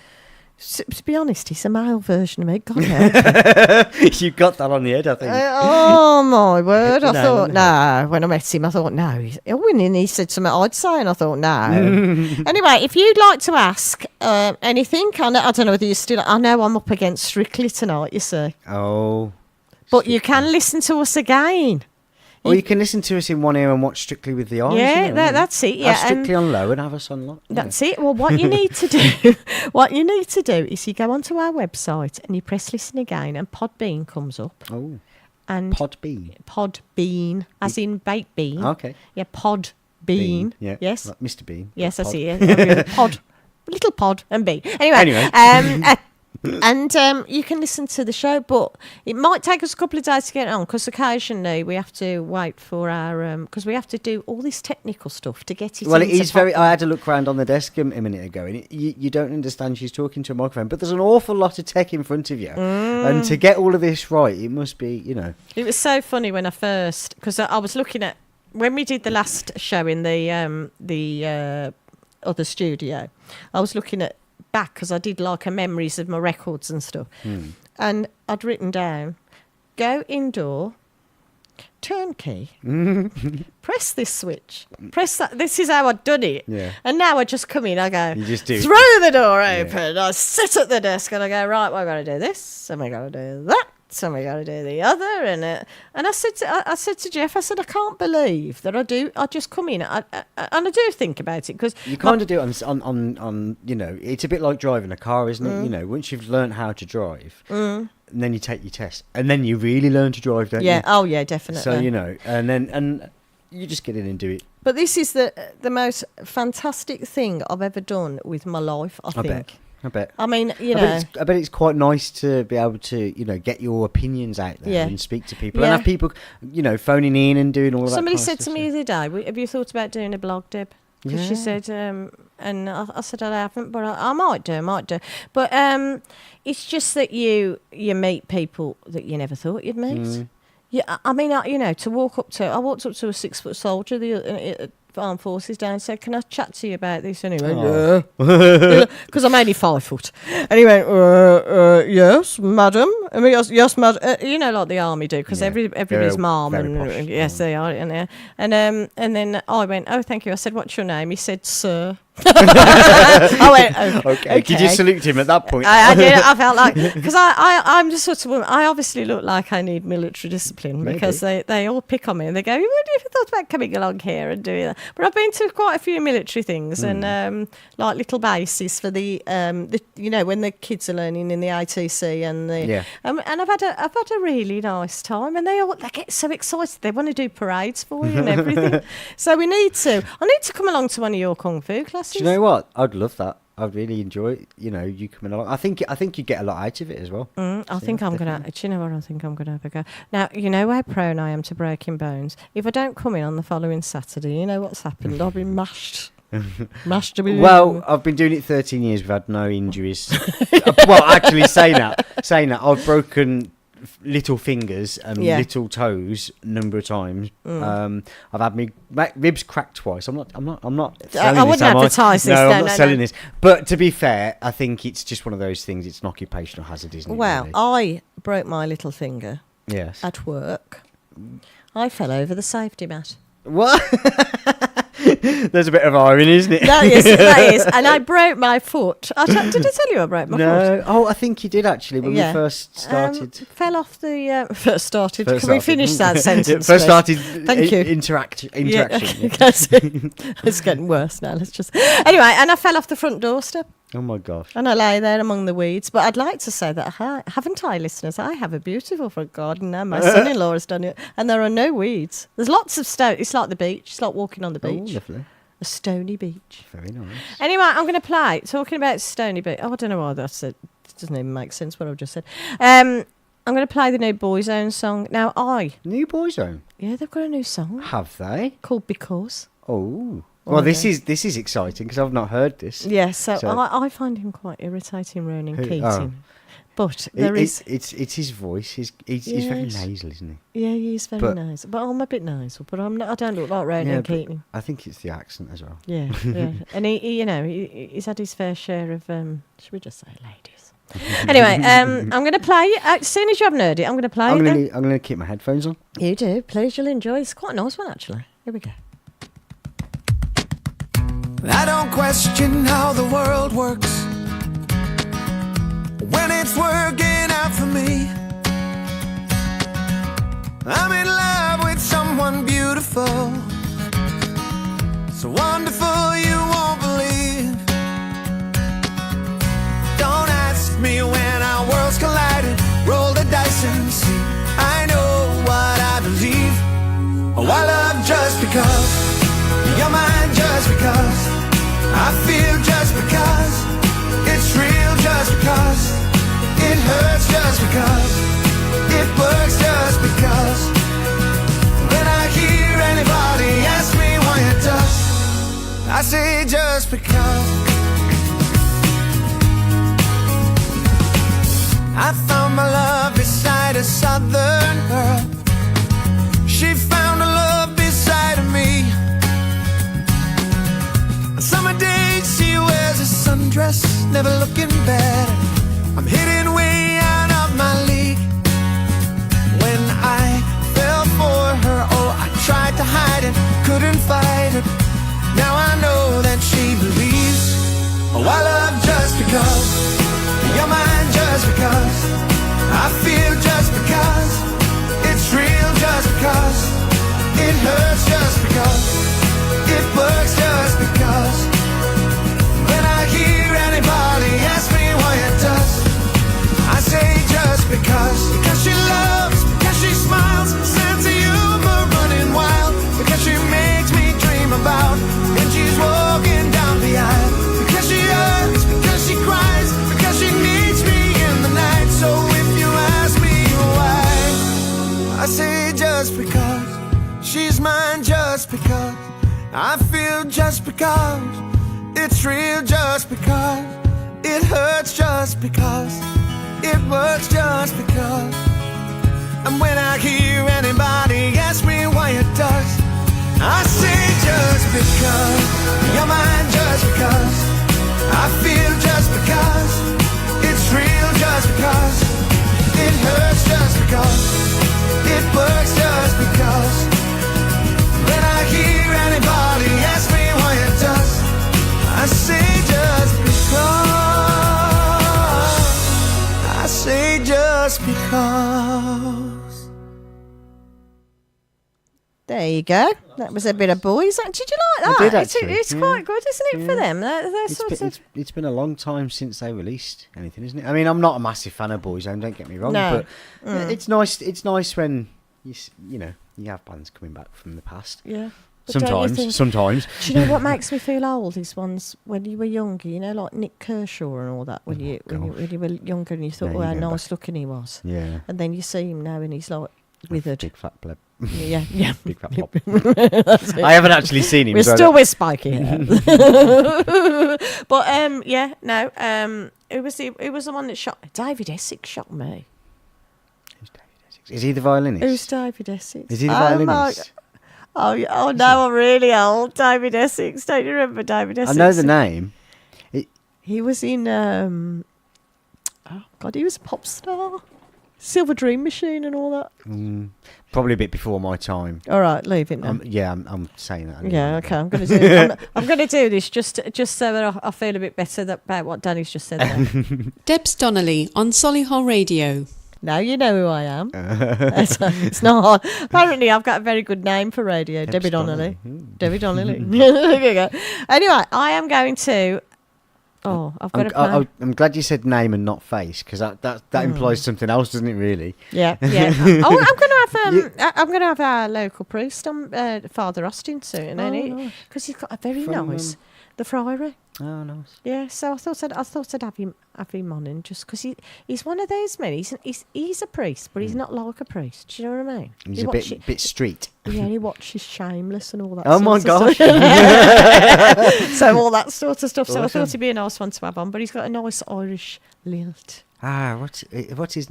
to be honest, he's a male version of me. God, you got that on the head, I think. Oh my word! I thought no. When I met him, I thought no. And he said something I'd say, and I thought no. Anyway, if you'd like to ask anything, I don't know whether you're still. I know I'm up against Strictly tonight. You see. Oh. But you can listen to us again. Or you can listen to us in one ear and watch Strictly with the eyes. Yeah, that's it. Yeah, have Strictly on low and have us on low. That's it. Well, what you need to do, is you go onto our website and you press listen again, and Podbean comes up. Oh, and Podbean, as in baked bean. Okay. Yeah, Podbean. Yeah. Yes. Like Mr. Bean. Yes, I see. Yeah. Pod, little pod and bean. Anyway. And you can listen to the show, but it might take us a couple of days to get on, because occasionally we have to wait for our because we have to do all this technical stuff to get it. Well, it is very. I had to look around on the desk a minute ago, and you don't understand. She's talking to a microphone, but there's an awful lot of tech in front of you, and to get all of this right, it must be, It was so funny when I first, because I was looking at when we did the last show in the other studio. I was looking at back, because I did like a memories of my records and stuff, and I'd written down, go indoor, turn key, press this switch, press that. This is how I'd done it. Yeah. And now I just come in, I go, you just do throw the door open, I sit at the desk and I go, right, well, I got to do this, and I got to do that, so we got to do the other, and I said to Jeff, I said, I can't believe that I just come in, and I do think about it, because you kind of do it on it's a bit like driving a car, isn't it? Once you've learned how to drive, and then you take your test, and then you really learn to drive, don't you? Yeah, oh yeah, definitely. So and you just get in and do it. But this is the most fantastic thing I've ever done with my life, I think. I bet. I mean, I bet it's quite nice to be able to, get your opinions out there and speak to people and have people, phoning in and doing all of that. Somebody said to me the other day, have you thought about doing a blog, Deb? Because she said, and I said I haven't, but I might do. But it's just that you meet people that you never thought you'd meet. Yeah, I mean, to walk up to, I walked up to a 6-foot soldier, the armed forces down, and said, can I chat to you about this? And he went, yeah. Because I'm only 5 foot. And he went, yes, madam. I mean, yes, madam. Like the army do, because everybody's mom. And yes, they are. And then I went, oh, thank you. I said, what's your name? He said, sir. I went, okay. Did you salute him at that point? I did. I felt like, because I'm just sort of woman. I obviously look like I need military discipline. Maybe. Because they all pick on me and they go, "What have you thought about coming along here and doing that?" But I've been to quite a few military things and like little bases for the when the kids are learning in the ITC and and I've had a really nice time, and they get so excited they want to do parades for you and everything. So I need to come along to one of your kung fu classes. Do you know what? I'd love that. I'd really enjoy it. You coming along. I think you get a lot out of it as well. I think I'm gonna. Do you know what? I think I'm gonna have a go. Now you know how prone I am to breaking bones. If I don't come in on the following Saturday, you know what's happened? I'll be mashed. Well, I've been doing it 13 years. We've had no injuries. Well, actually, saying that, I've broken little fingers and little toes a number of times. I've had my ribs cracked twice. I'm not selling I wouldn't advertise this. No, I'm not selling this. But to be fair, I think it's just one of those things. It's an occupational hazard, isn't it? Well, really? I broke my little finger. Yes. At work. I fell over the safety mat. What? There's a bit of irony, isn't it? That is. And I broke my foot. Did I tell you I broke my foot? No. Oh, I think you did actually when we first started. Fell off the... First started. Can we finish that sentence? First started. Thank you. Interaction. Yeah. It's getting worse now. Let's just... Anyway, and I fell off the front doorstep. Oh my gosh. And I lay there among the weeds. But I'd like to say that, haven't I, listeners? I have a beautiful front garden now. My son-in-law has done it. And there are no weeds. There's lots of stone. It's like the beach. It's like walking on the beach. Oh, lovely. A stony beach. Very nice. Anyway, I'm going to play. Talking about stony beach. Oh, I don't know why that said. It doesn't even make sense what I've just said. I'm going to play the new Boyzone song. Now, New Boyzone? Yeah, they've got a new song. Have they? Called Because. Oh. Well, this is exciting because I've not heard this. Yeah, so I find him quite irritating, Ronan Keating. Oh. But it's his voice. He's very nasal, isn't he? Yeah, he is very nasal. But I'm a bit nasal. But I'm not. I don't look like Ronan Keating. I think it's the accent as well. Yeah, yeah. And he's had his fair share of should we just say ladies? Anyway, I'm going to play as soon as you haven't heard it. I'm going to play it. I'm going to keep my headphones on. You do, please. You'll enjoy. It's quite a nice one actually. Here we go. I don't question how the world works when it's working out for me. I'm in love with someone wonderful. So wonderful you won't believe. Don't ask me when our worlds collided. Roll the dice and see. I know what I believe. Oh, I love just because. You're mine just because. I feel just because. It's real just because. It hurts just because. It works just because. When I hear anybody ask me why it does, I say just because. I found my love beside a southern girl. She found a love beside of me. On summer days she wears a sundress, never looking better. I'm hitting way out of my league. When I fell for her, oh, I tried to hide it, couldn't fight it. Now I know that she believes. Oh, I love just because. You're mine just because. I feel just because. It's real just because. It hurts just because. It works just because. When I hear anybody ask me why it does, I say just because. Because she loves, because she smiles, sense of humor running wild. Because she makes me dream about when she's walking down the aisle. Because she hurts, because she cries, because she needs me in the night. So if you ask me why, I say just because. She's mine just because. I feel just because. It's real just because. It hurts just because. It works just because. And when I hear anybody ask me why it does, I say just because. You're mine just because. I feel just because. It's real just because. It hurts just because. It works just because. When I hear anybody ask me why it does, I say just because. I say just because. There you go. That was a bit of boys. Did you like that? I did actually. It's quite good, isn't it, for them? It's been a long time since they released anything, isn't it? I mean, I'm not a massive fan of Boyzone, don't get me wrong, No. but it's nice. It's nice when you know you have bands coming back from the past. Yeah. But don't you think- Sometimes. Do you know what makes me feel old is ones when you were younger, you know, like Nick Kershaw and all that, when you were younger and you thought, Yeah, oh, how you go nice looking he was. Yeah. And then you see him now and he's like withered. Big fat pleb. Yeah. Big fat pleb. I haven't actually seen him. We're so still with spiky hair. But it was the one that shot David Essex shot me. Who's David Essex? Is he the violinist? Who's David Essex? Is he the violinist? Oh no, I'm really old. David Essex. Don't you remember David Essex? I know the name. He was in he was a pop star. Silver Dream Machine and all that. Probably a bit before my time. All right, leave it now. I'm saying that. Anyway. Yeah, okay. I'm going to do. I'm going to do this just so that I feel a bit better about what Danny's just said there. Debs Donnelly on Solihull Radio. Now you know who I am. It's not hard. Apparently, I've got a very good name for radio. Debbie Donnelly. Debbie Donnelly. There you go. Anyway, I am going to. Oh, I've got a plan. I'm glad you said name and not face, because that implies something else, doesn't it? Really? Yeah. I'm going to have our local priest on Father Austin soon, because he's got a very nice the friary. Oh, nice. Yeah, so I thought I'd have him on in, just because he's one of those men. He's a priest, but he's not like a priest. Do you know what I mean? He's a bit street. Yeah, he watches Shameless and all that. Oh my gosh! So all that sort of stuff. Awesome. So I thought he'd be a nice one to have on, but he's got a nice Irish lilt. What's his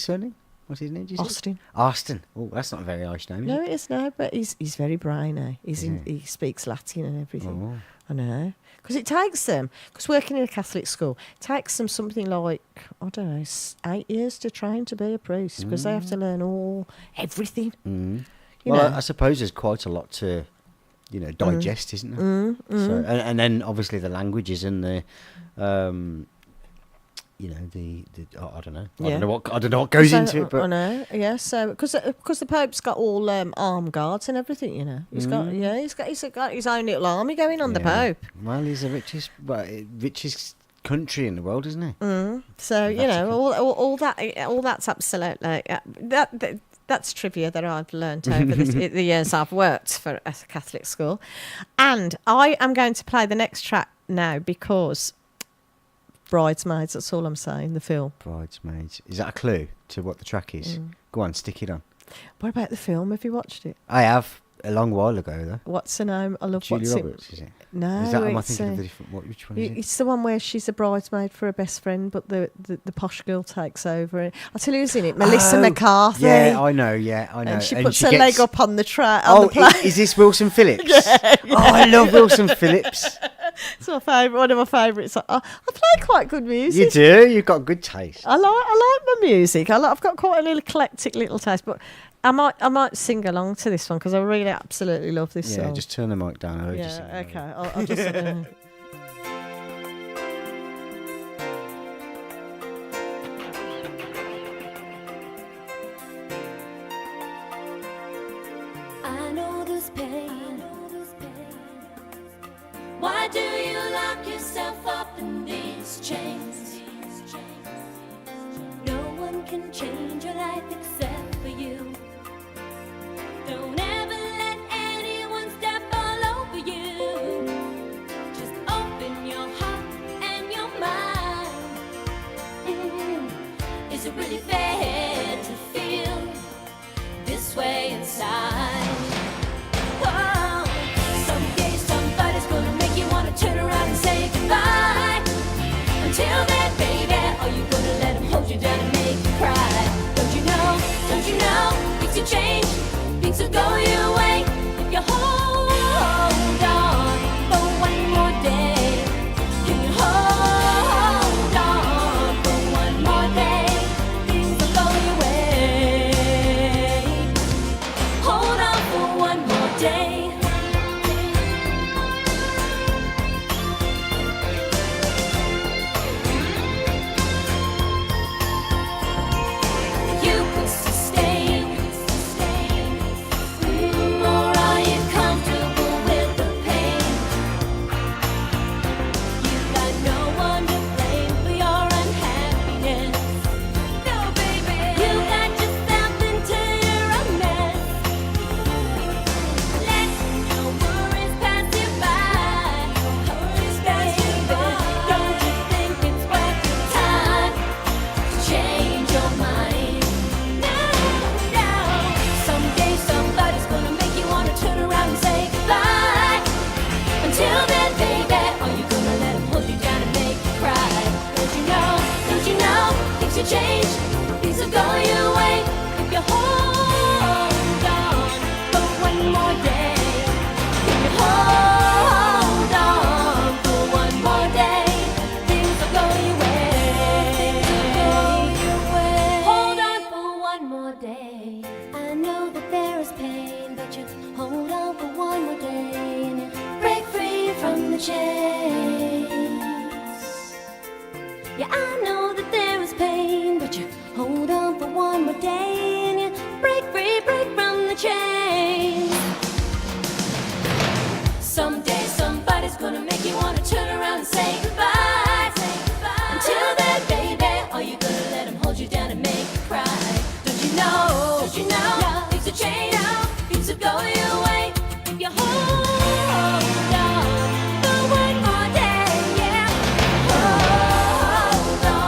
surname? What's his name? Austin. Austin. Oh, that's not a very Irish name. No, it is now, but he's very brainy. He speaks Latin and everything. Oh. I know. Because it takes them, because working in a Catholic school, takes them something like, I don't know, 8 years to train to be a priest, because they have to learn everything. You know. I suppose there's quite a lot to, digest, isn't there? So, and then obviously the languages and the I don't know. I don't know what goes into it, but I know. Yeah, so because the Pope's got all armed guards and everything, he's got his own little army going on the Pope. Well, he's the richest country in the world, isn't he? So all that's absolutely that's trivia that I've learnt over the years I've worked for a Catholic school, and I am going to play the next track now because. Bridesmaids, that's all I'm saying, the film. Bridesmaids. Is that a clue to what the track is? Go on, stick it on. What about the film? Have you watched it? I have, a long while ago, though. What's the name? I love Julia Roberts, is it? No, is that, am I thinking of the different... Which one is it? It's the one where she's a bridesmaid for her best friend, but the posh girl takes over. I'll tell you who's in it. Melissa McCarthy. Yeah, I know. And she puts her leg up on the track. Is this Wilson Phillips? Yeah. Oh, I love Wilson Phillips. It's my favourite. One of my favourites. I play quite good music. You do. You've got good taste. I like my music. I've got quite an eclectic little taste, but I might sing along to this one because I really absolutely love this song. Yeah, just turn the mic down. I heard you sing. Okay. I'll just. I know this pain. Why do you lock yourself up in these chains? No one can change your life except for you. Don't ever let anyone step all over you. Just open your heart and your mind. Is it really fair to feel this way inside? Oh, someday somebody's gonna make you wanna turn around and say goodbye. Until then, baby, are you gonna let him hold you down and make you cry? Don't you know, things will change, things will go your way if you hold on for one more day. Can you hold on for one more day? Things will go your way. Hold on for one more day. Change, things will go your way if you hold on for one more day. If you hold on for one more day, things will go your way. Hold on for one more day. I know that there is pain, but you hold on for one more day and you break free from the chains. Yeah, I know that there is pain, but you hold on for one more day and you break from the chains. Someday somebody's gonna make you wanna turn around and say goodbye. Until then, baby, are you gonna let him hold you down and make you cry? Don't you know, things will change, things will go your way if you hold on for one more day, yeah. Hold on.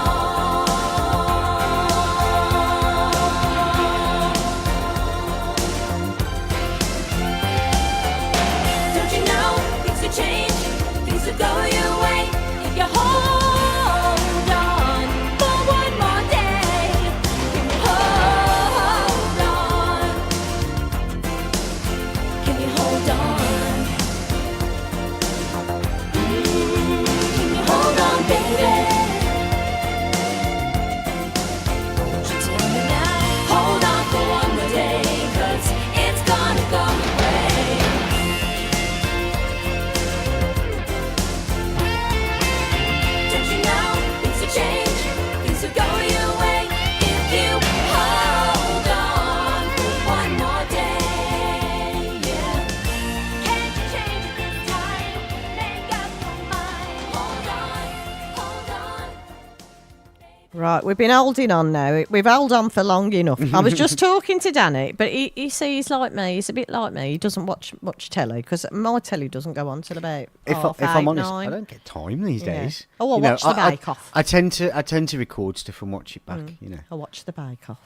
Right, we've been holding on now. We've held on for long enough. I was just talking to Danny, but he's like me. He's a bit like me. He doesn't watch much telly because my telly doesn't go on till about if half I'm 8, honest, 9. I don't get time these days. Oh, I watch the Bake Off. I tend to record stuff and watch it back. I watch the Bake Off.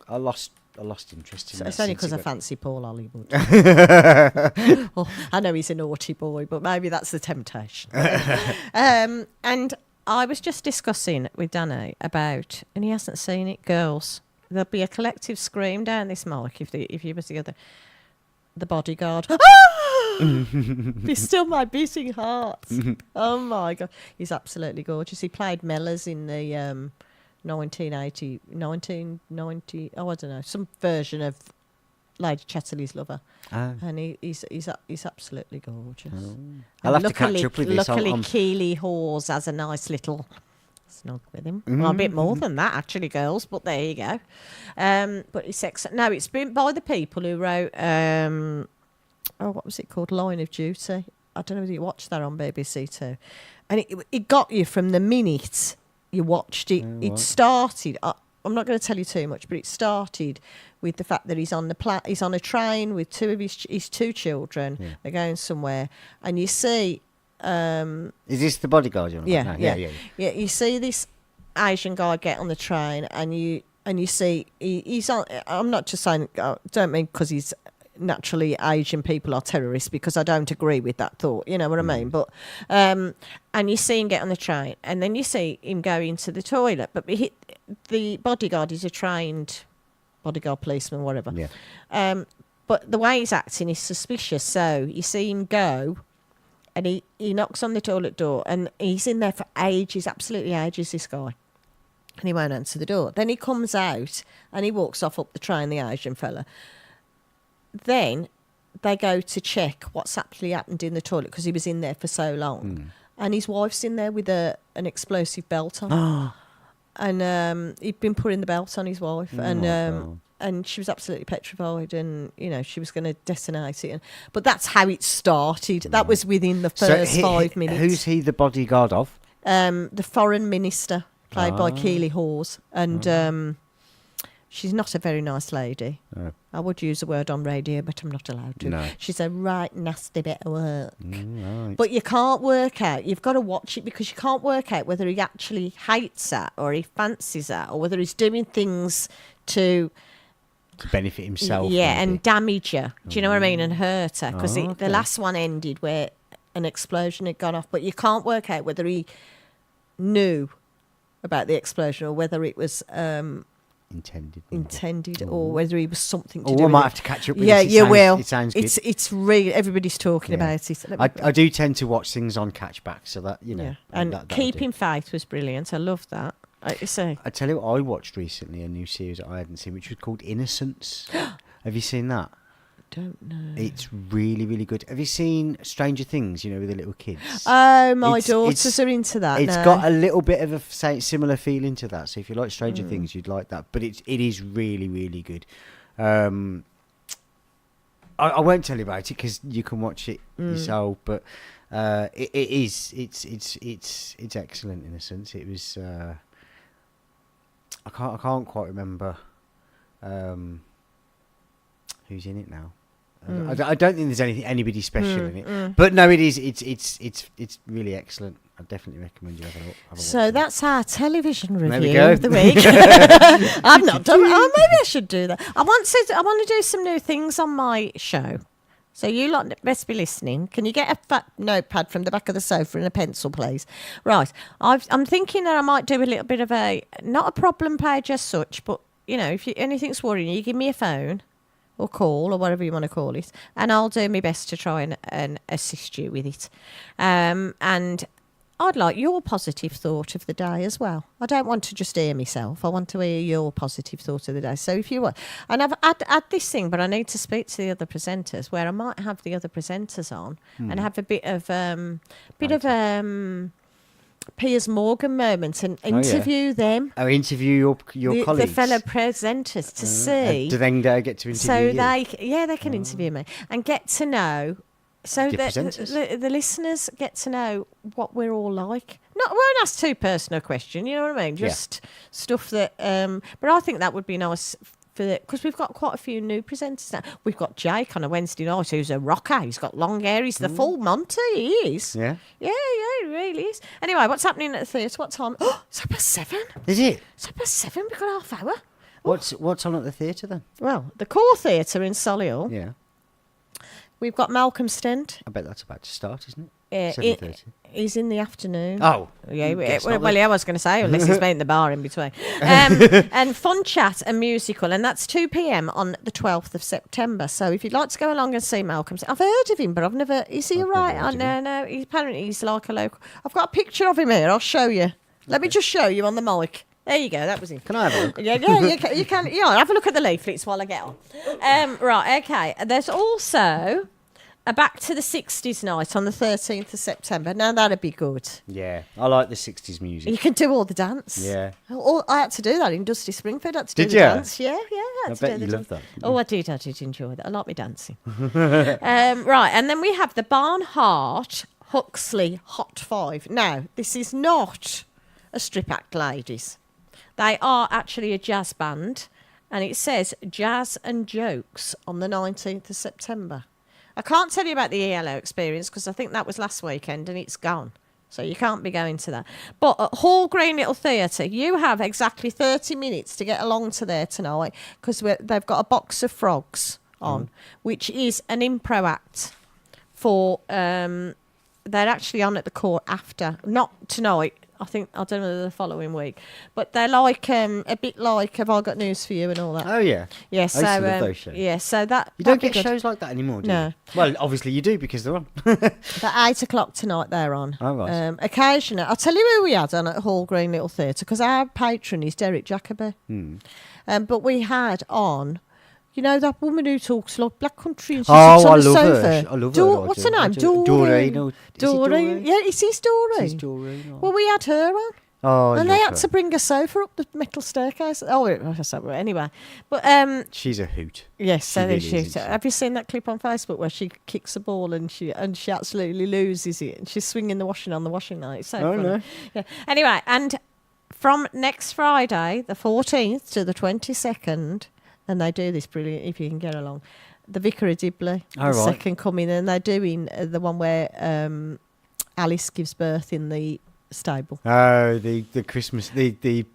I lost interest in that. It's only since because I it fancy Paul Hollywood. I know he's a naughty boy, but maybe that's the temptation. And I was just discussing with Danny about, and he hasn't seen it, Girls. There'll be a collective scream down this mic if you was the Bodyguard. Be still my beating heart. Oh my God, he's absolutely gorgeous. He played Mellors in the 1990. Oh, I don't know, some version of Lady Chatterley's Lover, and he's absolutely gorgeous. I'll have to catch up with this. Luckily, Keeley Hawes has a nice little snog with him. Well, a bit more than that, actually, girls. But there you go. But it's excellent. No, it's been by the people who wrote. What was it called? Line of Duty. I don't know whether you watched that on BBC Two, and it got you from the minute you watched it. It started. I'm not going to tell you too much, but it started with the fact that he's on he's on a train with two of his two children. Yeah. They're going somewhere, and you see. Is this the Bodyguard? Yeah. You see this Asian guy get on the train, and you see he's on. I'm not just saying. Don't mean because he's naturally Asian people are terrorists, because I don't agree with that thought. You know what I mean? But and you see him get on the train, and then you see him go into the toilet. But the bodyguard is a trained bodyguard, policeman, whatever. Yeah. But the way he's acting is suspicious. So you see him go, and he knocks on the toilet door, and he's in there for ages, absolutely ages, this guy. And he won't answer the door. Then he comes out, and he walks off up the train, the Asian fella. Then they go to check what's actually happened in the toilet, because he was in there for so long. And his wife's in there with an explosive belt on. And he'd been putting the belt on his wife, and she was absolutely petrified, and she was going to detonate it. But that's how it started. That was within the first 5 minutes. Who's he the bodyguard of? The foreign minister, played by Keeley Hawes, and she's not a very nice lady. I would use a word on radio, but I'm not allowed to. No. She's a right nasty bit of work. Right. But you can't work out. You've got to watch it, because you can't work out whether he actually hates her, or he fancies her, or whether he's doing things to benefit himself. Yeah, maybe. And damage her. Do you know what I mean? And hurt her. Because the last one ended where an explosion had gone off. But you can't work out whether he knew about the explosion, or whether it was intended, or whether he was something to do. I might have to catch up with this. You will. It sounds good. It's really, everybody's talking about it. I do tend to watch things on catchback, so that And Keeping Faith was brilliant. I love that. I tell you what, I watched recently a new series that I hadn't seen, which was called Innocence. Have you seen that? Don't know. It's really, really good. Have you seen Stranger Things, with the little kids? Oh, my daughters are into that. It's got a little bit of a similar feeling to that. So if you like Stranger Things, you'd like that. But it is really, really good. I won't tell you about it, because you can watch it yourself. But it's excellent, in a sense. It was. I can't quite remember who's in it now. I don't think there's anybody special in it, but no, it is. It's really excellent. I definitely recommend you have a watch. So that's our television review of the week. I've not done. Oh, maybe I should do that. I want to do some new things on my show. So you lot best be listening. Can you get a fat notepad from the back of the sofa and a pencil, please? Right. I'm thinking that I might do a little bit of not a problem page as such, but if anything's worrying you, give me a phone or call, or whatever you want to call it, and I'll do my best to try and assist you with it. And I'd like your positive thought of the day as well. I don't want to just hear myself. I want to hear your positive thought of the day. So if you want, and I've had this thing, but I need to speak to the other presenters, where I might have the other presenters on and have a bit of Piers Morgan moment and interview them. Oh, interview your colleagues, the fellow presenters, to see. Do they get to interview so you? they can interview me and get to know. So the listeners get to know what we're all like. won't ask too personal a question. You know what I mean? Just stuff that. But I think that would be nice because we've got quite a few new presenters now. We've got Jake on a Wednesday night, who's a rocker. He's got long hair. He's the full Monty. He is. Yeah. Yeah, he really is. Anyway, what's happening at the theatre? What time? Oh, it's 7:30. Is it? It's 7:30. We've got half hour. What's on at the theatre then? Well, the Core Theatre in Solihull. Yeah. We've got Malcolm Stent. I bet that's about to start, isn't it? 7:30. He's in the afternoon. Oh. Yeah, I was going to say, unless he's made in the bar in between. And Fun Chat and Musical, and that's 2 p.m. on the 12th of September. So if you'd like to go along and see Malcolm, I've heard of him, but I've never... Is he right? Oh, no. Apparently he's like a local... I've got a picture of him here. I'll show you. Let me just show you on the mic. There you go. That was him. Can I have a look? Yeah, you can. Yeah, have a look at the leaflets while I get on. Right, okay. There's also... a Back to the 60s night on the 13th of September. Now, that'd be good. Yeah, I like the 60s music. You can do all the dance. Yeah. I had to do that in Dusty Springfield. I had to do Did the you? dance. Yeah. I bet you loved that. Oh, I did enjoy that. I like me dancing. Right, and then we have the Barnhart Huxley Hot 5. Now, this is not a strip act, ladies. They are actually a jazz band, and it says Jazz and Jokes on the 19th of September. I can't tell you about the ELO experience because I think that was last weekend and it's gone. So you can't be going to that. But at Hall Green Little Theatre, you have exactly 30 minutes to get along to there tonight because they've got a box of frogs on, which is an impro act for... they're actually on at the court after. Not tonight. I don't know, the following week. But they're like, a bit like Have I Got News for You and all that. Oh, yeah. Yeah, I used to love those shows. Yeah, so that... You don't get shows like that anymore, do you? Well, obviously you do because they're on. At 8 o'clock tonight they're on. Oh, right. Occasionally, I'll tell you who we had on at Hall Green Little Theatre because our patron is Derek Jacobi. But we had on... You know that woman who talks like Black Country and she sits on the sofa? Her. I love her. What's her name? Doreen. Doreen. Yeah, is this Doreen? Is Doreen? Well, we had her on. Oh, and they had to bring a sofa up the metal staircase. Anyway. But she's a hoot. Yes, so really she is. Have you seen that clip on Facebook where she kicks a ball and she absolutely loses it and she's swinging the washing on the washing line? It's so funny. No. Yeah. Anyway, and from next Friday, the 14th to the 22nd, and they do this brilliant if you can get along. The Vicar of Dibley, the second coming, and they're doing the one where Alice gives birth in the stable. Oh, the Christmas, the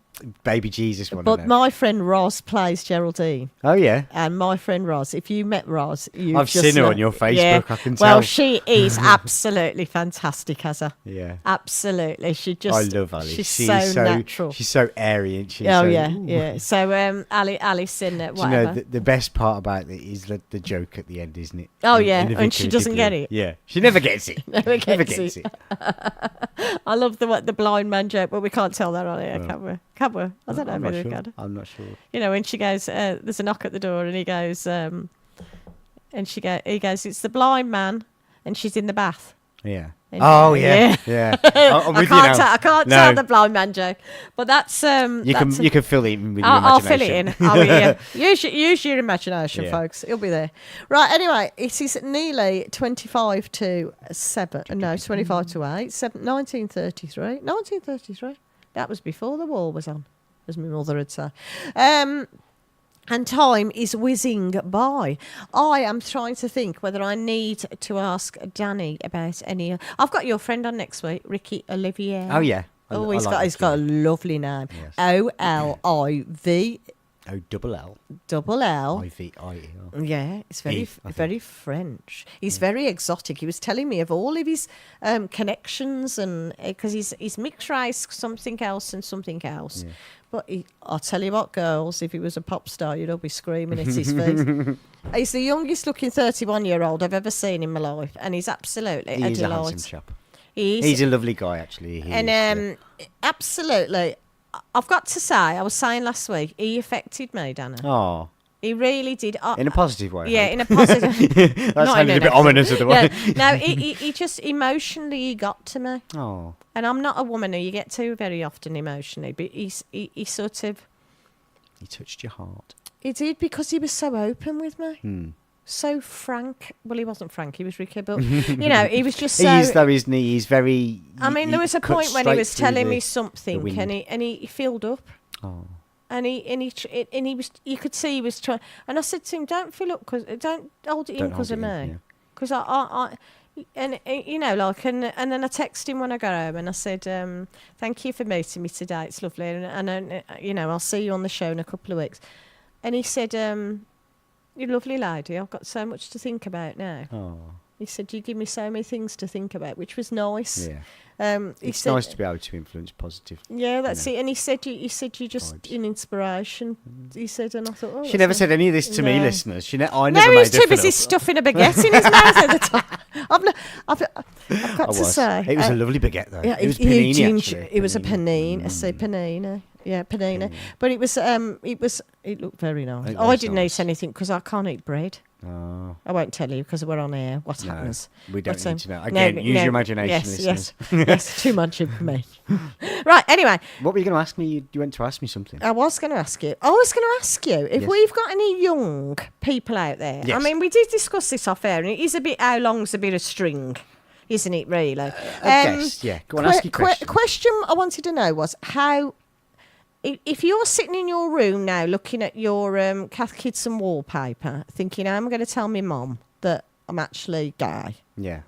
baby Jesus one. But my friend Roz plays Geraldine. Oh, yeah. And my friend Roz, if you met Roz, I've seen her on your Facebook, yeah. I can tell. Well, she is absolutely fantastic as her. Yeah. Absolutely. I love Ali. She's so natural. She's so airy. And she's yeah. So Alice in it, whatever. Do you know, the best part about it is the joke at the end, isn't it? Oh, and she doesn't get it. Yeah. She never gets it. Never gets it. I love the blind man joke, but we can't tell that on here, can we? Can we? I don't know if we can. I'm not sure. You know, when she goes, there's a knock at the door, and he goes, he goes, it's the blind man, and she's in the bath. Yeah. And yeah. I'm with you now. I can't tell the blind man joke, but that's you can fill it in with your I'll imagination. fill it in. Use your imagination, folks. It'll be there. Right. Anyway, it is nearly 25 to 7. No, 25 to 8. 1933. 1933. That was before the wall was on, as my mother would say. And time is whizzing by. I am trying to think whether I need to ask Danny about any... I've got your friend on next week, Ricky Olivier. Oh, yeah. He's got a lovely name. Yes. O-L-I-V... O-double-L. I-V-I-E-R. Yeah, it's very French. He's very exotic. He was telling me of all of his connections, and because he's mixed race, something else and something else. Yeah. But I'll tell you what, girls, if he was a pop star, you'd all be screaming at his face. He's the youngest looking 31-year-old I've ever seen in my life, and he's absolutely a delight. He's a handsome chap. He's a lovely guy, actually. Absolutely. I've got to say, I was saying last week, he affected me, Dana. Oh. He really did. In a positive way. Yeah, in a positive That sounded a bit ominous of the way. No, he just emotionally got to me. Oh. And I'm not a woman who you get to very often emotionally, but he sort of... He touched your heart. He did, because he was so open with me. so frank. Well, he wasn't frank. He was Ricky, but you know, he was just so. He is, though, isn't he? He's very. I mean, there was a point when he was telling me something, and he filled up. Oh. And he was. You could see he was trying. And I said to him, "Don't fill up, don't hold it in because of me, because I and you know, like, and then I texted him when I got home, and I said, thank you for meeting me today. It's lovely, and you know, I'll see you on the show in a couple of weeks." And he said, "You're a lovely lady. I've got so much to think about now." Oh. He said, "You give me so many things to think about," which was nice. Yeah. It's nice to be able to influence positive. Yeah, that's it. And he said, "You just an inspiration." He said, and I thought, "Oh." She never said any of this to me, listeners. I never no, made he was her too busy fill up. stuffing a baguette in his mouth at the time. I've got to say, it was a lovely baguette, though. Yeah, it was panini, actually. It was a panini. I say panini. Yeah, panini. But it was. It looked very nice. I didn't eat anything because I can't eat bread. Oh. I won't tell you because we're on air. What happens? We don't need to know. Again, use your imagination, listeners. Yes, too much information. Right, anyway. What were you going to ask me? You went to ask me something. I was going to ask you if we've got any young people out there. Yes. I mean, we did discuss this off air, and it is a bit, how long's a bit of string, isn't it, really? I guess, yeah. Go on, ask your question. Question I wanted to know was how... If you're sitting in your room now looking at your Kath Kidson wallpaper, thinking, I'm going to tell my mum that I'm actually gay. Yeah.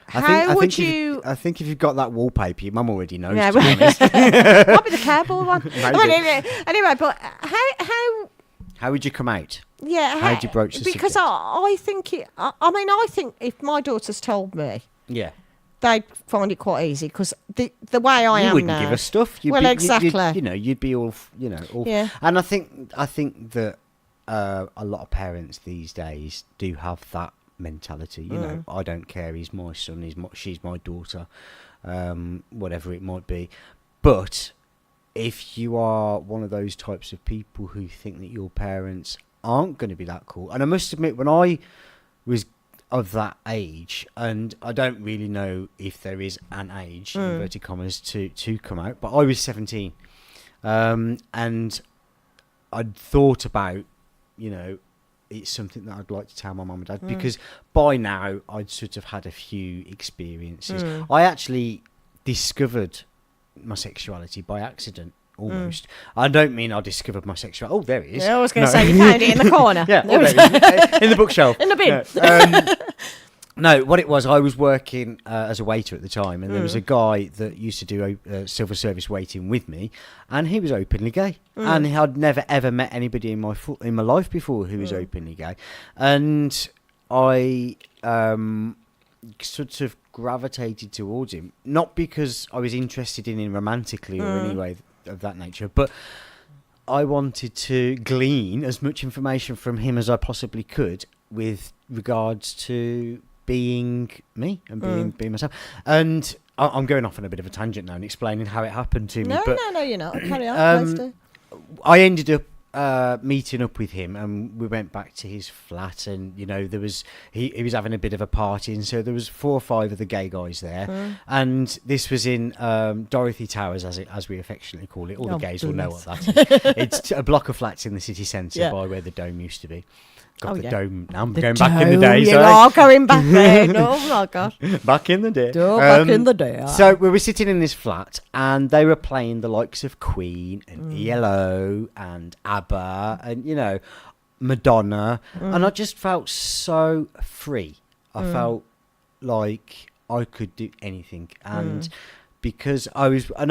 How would you... I think if you've got that wallpaper, your mum already knows. Yeah, to be honest. Might be the cowboy one. Maybe. Anyway, but how would you come out? Yeah. How would you broach the subject? Because I think I think if my daughter's told me... Yeah. They'd find it quite easy because the way I am now... You wouldn't give us stuff. Exactly. You'd be all, Yeah. And I think that a lot of parents these days do have that mentality. You know, I don't care. He's my son. She's my daughter. Whatever it might be. But if you are one of those types of people who think that your parents aren't going to be that cool, and I must admit, when I was of that age, and I don't really know if there is an age, inverted commas, to come out, but I was 17, and I'd thought about, it's something that I'd like to tell my mum and dad, because by now I'd sort of had a few experiences. I actually discovered my sexuality by accident. Almost. I don't mean I discovered my sexuality. Oh, there it is. Yeah, I was going to say you found it in the corner. Yeah, there it is. In the bookshelf. In the bin. No, what it was, I was working as a waiter at the time, and there was a guy that used to do silver service waiting with me, and he was openly gay. And I'd never ever met anybody in my life before who was openly gay, and I sort of gravitated towards him, not because I was interested in him romantically or any way of that nature, but I wanted to glean as much information from him as I possibly could with regards to being me and being myself. And I'm going off on a bit of a tangent now and explaining how it happened to me. No, you're not. Carry on. I ended up meeting up with him, and we went back to his flat, and there was he was having a bit of a party, and so there was 4 or 5 of the gay guys there, and this was in Dorothy Towers, as we affectionately call it. All the gays will know what that is. It's a block of flats in the city centre by where the Dome used to be. Got the Dome. Now I'm going back in the day. You are going back there. Oh my God. Back in the day. Back in the day. So we were sitting in this flat, and they were playing the likes of Queen and ELO and ABBA and, Madonna. And I just felt so free. I felt like I could do anything. And because I was a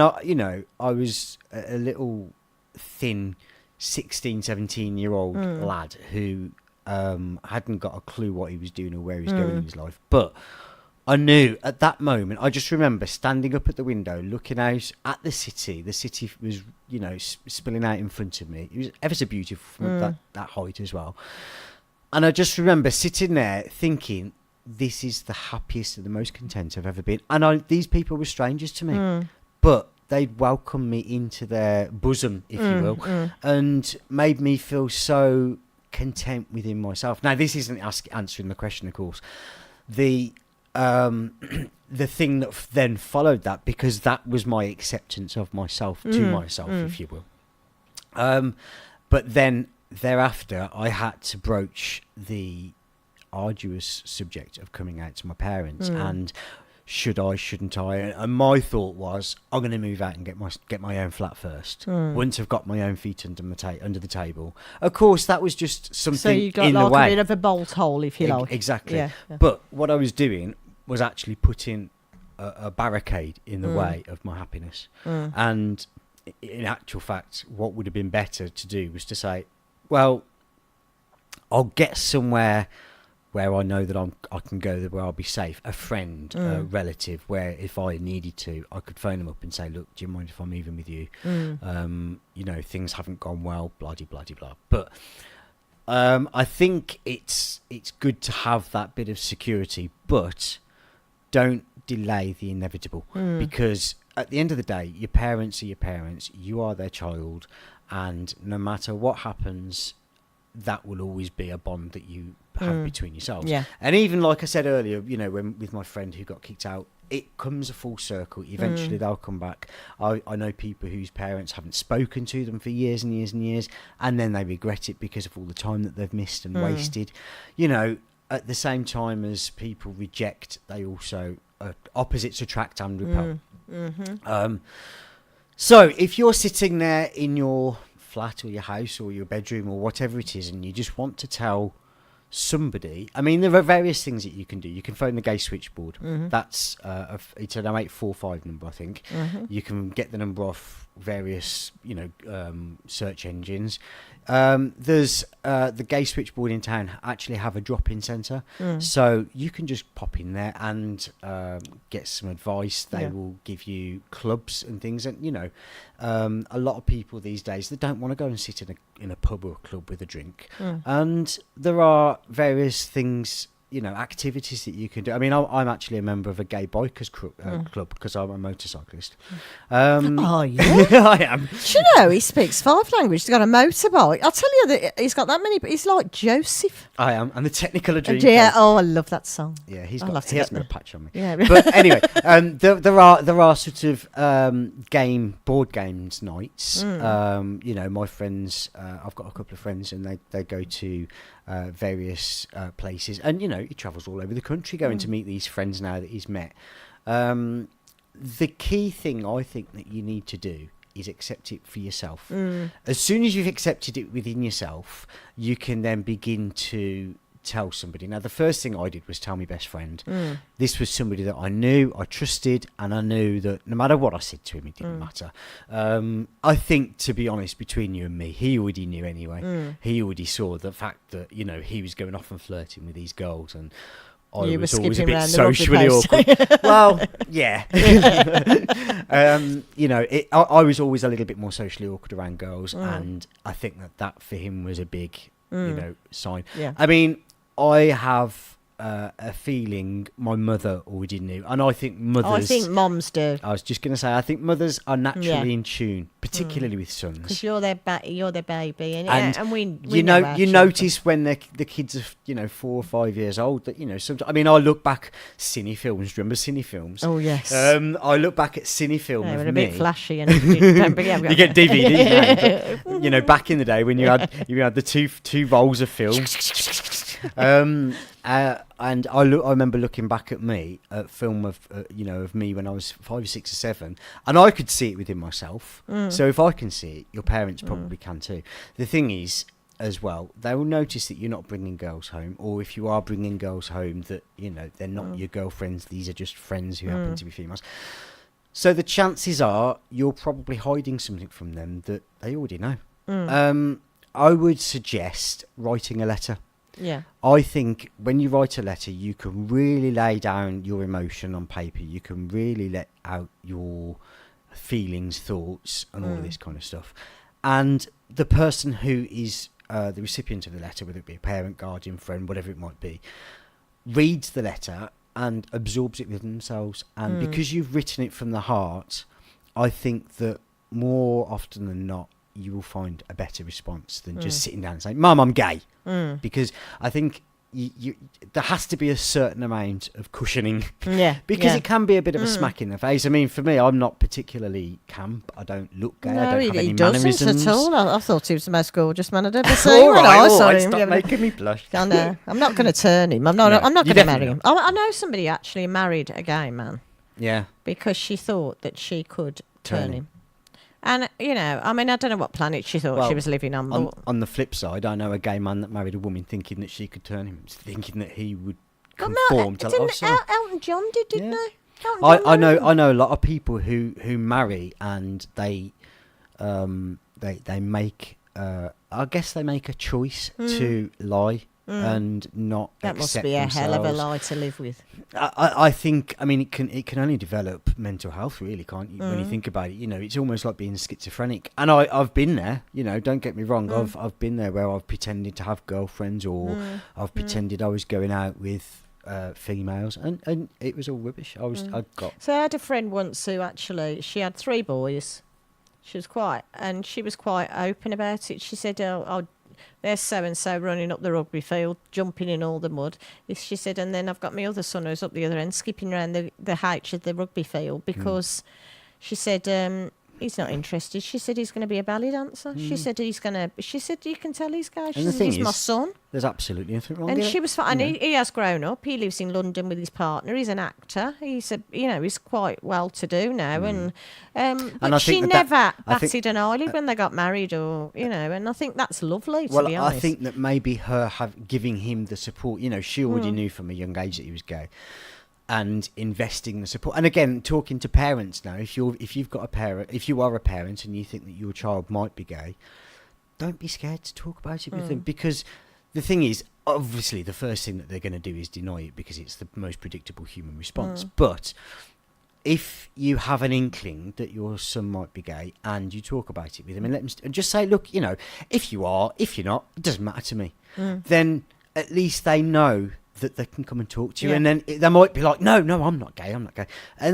little thin 16, 17-year-old lad who hadn't got a clue what he was doing or where he was going in his life. But I knew at that moment, I just remember standing up at the window, looking out at the city. The city was, spilling out in front of me. It was ever so beautiful from that height as well. And I just remember sitting there thinking, this is the happiest and the most content I've ever been. And these people were strangers to me. But they'd welcome me into their bosom, if you will, and made me feel so content within myself. Now, this isn't answering the question, of course. The thing that then followed that, because that was my acceptance of myself to myself, if you will. But then thereafter, I had to broach the arduous subject of coming out to my parents and should I, shouldn't I? And my thought was, I'm going to move out and get my own flat first. Once I've got my own feet under the table. Of course, that was just something So you got in the like way. a bit of a bolt hole, if you like. Exactly. Yeah. But what I was doing was actually putting a barricade in the way of my happiness. And in actual fact, what would have been better to do was to say, well, I'll get somewhere where I know that I can go there, where I'll be safe, a friend, a relative, where if I needed to, I could phone them up and say, look, do you mind if I'm moving with you? Things haven't gone well, blah-de-blah-de-blah. But I think it's good to have that bit of security, but don't delay the inevitable, because at the end of the day, your parents are your parents, you are their child, and no matter what happens, that will always be a bond that you have between yourselves. Yeah. And even like I said earlier, when with my friend who got kicked out, it comes a full circle. Eventually they'll come back. I know people whose parents haven't spoken to them for years and years and years, and then they regret it because of all the time that they've missed and wasted. At the same time as people reject, they also opposites attract and repel. So if you're sitting there in your flat or your house or your bedroom or whatever it is, and you just want to tell somebody, I mean, there are various things that you can do. You can phone the gay switchboard. That's it's an 0845 number, I think. You can get the number off various search engines. There's the gay switchboard in town actually have a drop-in centre, so you can just pop in there and get some advice. They will give you clubs and things, and a lot of people these days, they don't want to go and sit in a pub or a club with a drink, and there are various things, activities that you can do. I mean, I'm actually a member of a gay bikers club because I'm a motorcyclist. Oh, yeah? I am. Do you know, he speaks 5 languages. He's got a motorbike. I'll tell you that he's got that many, but he's like Joseph. I am. And the Technicolor Dreamcoat. Yeah, I love that song. Yeah, he hasn't got a patch on me. Yeah. But anyway, there are sort of board games nights. My friends, I've got a couple of friends, and they go to various places, and he travels all over the country going to meet these friends now that he's met. The key thing I think that you need to do is accept it for yourself. As soon as you've accepted it within yourself, you can then begin to tell somebody. Now, the first thing I did was tell my best friend. This was somebody that I knew, I trusted, and I knew that no matter what I said to him, it didn't matter. I think, to be honest, between you and me, he already knew anyway. He already saw the fact that, he was going off and flirting with these girls, and I was always a bit socially awkward. Well, yeah. I was always a little bit more socially awkward around girls, and I think that for him was a big, sign. Yeah. I mean, I have a feeling my mother already knew, and I think mothers. I think moms do. I was just going to say, I think mothers are naturally in tune, particularly with sons, because you're their baby, and we you notice when the kids are 4 or 5 years old that sometimes. I mean, I look back cine films. Do you remember cine films? Oh yes. I look back at cine film of a me. bit flashy, and you get DVDs now, but, back in the day when you had the two rolls of film. And I remember looking back at me, a film of of me when I was 5 or 6 or 7, and I could see it within myself. So if I can see it, your parents probably can too. The thing is, as well, they will notice that you're not bringing girls home, or if you are bringing girls home, that they're not your girlfriends. These are just friends who happen to be females. So the chances are you're probably hiding something from them that they already know. I would suggest writing a letter. Yeah. I think when you write a letter, you can really lay down your emotion on paper. You can really let out your feelings, thoughts, and all of this kind of stuff. And the person who is the recipient of the letter, whether it be a parent, guardian, friend, whatever it might be, reads the letter and absorbs it within themselves. And because you've written it from the heart, I think that more often than not, you will find a better response than just sitting down and saying, "Mum, I'm gay." Because I think there has to be a certain amount of cushioning. Yeah. Because it can be a bit of a smack in the face. I mean, for me, I'm not particularly camp. I don't look gay. I don't have any he doesn't mannerisms. at all. I thought he was the most gorgeous man I'd ever seen. All when right, I saw him. stop making me blush. I know. I'm not going to turn him. I'm not No, going you to marry definitely him. I know somebody actually married a gay man Yeah. because she thought that she could turn Turn him. And, I mean, I don't know what planet she thought Well, she was living on. But On the flip side, I know a gay man that married a woman thinking that she could turn him, thinking that he would conform to Elton John didn't Yeah. they? Elton John married I know a lot of people who marry and they make I guess they make a choice to lie and not That accept must be a themselves. hell of a lie to live with. I think, I mean, it can only develop mental health, really, can't you? When you think about it, it's almost like being schizophrenic. And I've been there, don't get me wrong. I've been there where I've pretended to have girlfriends or I've pretended I was going out with females, and it was all rubbish. So I had a friend once who actually, she had 3 boys. She was quite open about it. She said, "Oh, there's so-and-so running up the rugby field, jumping in all the mud." She said, and then I've got my other son who's up the other end, skipping around the heights of the rugby field because she said, he's not interested. She said he's going to be a ballet dancer. She said you can tell he's gay. She said he's my son. There's absolutely nothing wrong And with it. she was fine. And he has grown up. He lives in London with his partner. He's an actor. He's he's quite well to do now. And I she think never batted an eyelid when they got married, or and I think that's lovely. To be honest. I think that maybe her giving him the support. She already knew from a young age that he was gay. And investing the support, and again, talking to parents now. If you are a parent and you think that your child might be gay, don't be scared to talk about it with them, because the thing is, obviously, the first thing that they're going to do is deny it because it's the most predictable human response. But if you have an inkling that your son might be gay and you talk about it with him and let him and just say, look, if you are, if you're not, it doesn't matter to me. Then at least they know that they can come and talk to you, and then they might be like, no, I'm not gay, and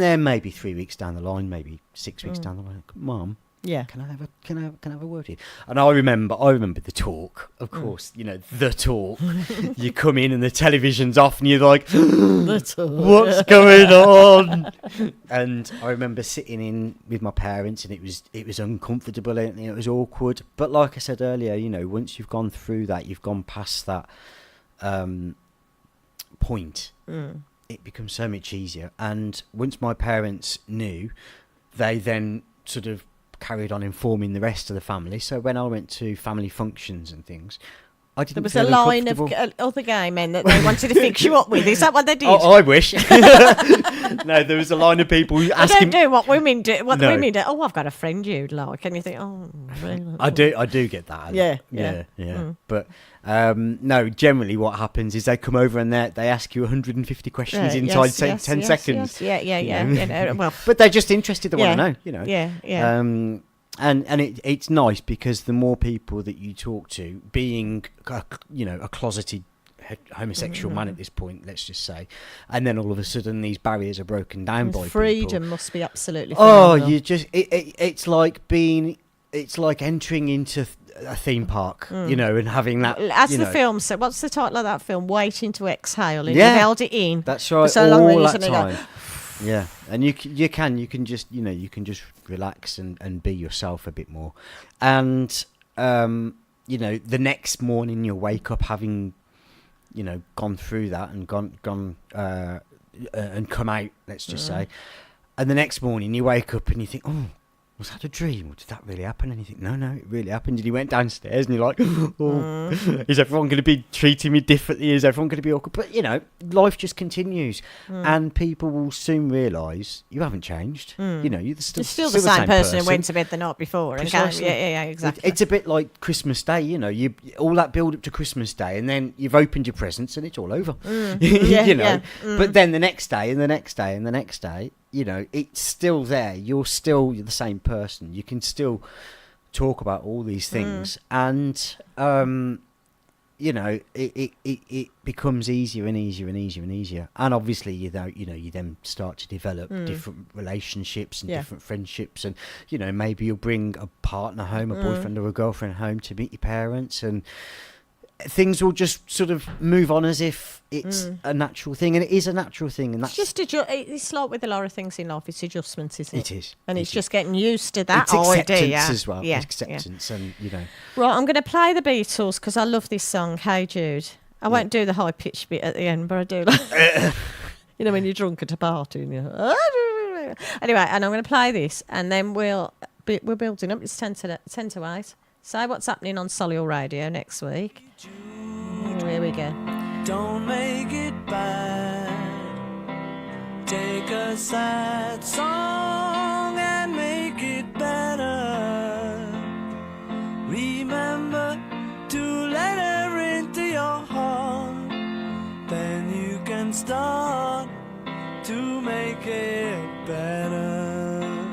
then maybe 3 weeks down the line, maybe 6 weeks down the line, Mum, can I have a word with you? And I remember the talk, of course, the talk. You come in and the television's off, and you're like, what's going on? And I remember sitting in with my parents, and it was uncomfortable and it was awkward. But like I said earlier, once you've gone through that, you've gone past that point, it becomes so much easier. And once my parents knew, they then sort of carried on informing the rest of the family. So when I went to family functions and things, I didn't. There was a line of other gay men that they wanted to fix you up with. Is that what they did? Oh, I wish. No, there was a line of people who asking. Don't do what women do. What the women do. Oh, I've got a friend you'd like, and you think, oh, really? I do get that. Yeah. But no, generally what happens is they come over and they ask you 150 questions inside 10 seconds. Yeah. Well, but they're just interested. They want to know. Yeah. And it's nice because the more people that you talk to, being a closeted homosexual man at this point, let's just say, and then all of a sudden these barriers are broken down by freedom people. must be absolutely phenomenal. It's like entering into a theme park, and having that. As the film said, what's the title of that film? Waiting to Exhale, and Yeah. you've held it in. That's right. For so long, all really, that something time. like, Yeah, and you can just relax and be yourself a bit more, and the next morning you'll wake up having gone through that and gone and come out, let's just say, and the next morning you wake up and you think, oh, was that a dream? Or did that really happen? And you think, no, it really happened. And you went downstairs and you're like, is everyone going to be treating me differently? Is everyone going to be awkward? But, life just continues. And people will soon realise you haven't changed. You're still the same person who went to bed the night before. Precisely. Yeah, exactly. It's a bit like Christmas Day, you all that build up to Christmas Day, and then you've opened your presents and it's all over. But then the next day and the next day and the next day, it's still there. You're the same person. You can still talk about all these things, and it becomes easier and easier and easier and easier. And obviously, you then start to develop different relationships and different friendships, and maybe you'll bring a partner home, a boyfriend or a girlfriend home to meet your parents, and things will just sort of move on as if it's a natural thing, and it is a natural thing, and that's it's like with a lot of things in life, it's adjustments, isn't it? It is, and it's just getting used to that it's acceptance idea as well. Yeah, acceptance, and Right, I'm going to play the Beatles because I love this song, Hey Jude. I won't do the high pitched bit at the end, but I do. When you're drunk at a party. And anyway, and I'm going to play this, and then we're building up. It's 10 to 8. So what's happening on Solihull Radio next week? Here we go. Don't make it bad. Take a sad song and make it better. Remember to let her into your heart. Then you can start to make it better.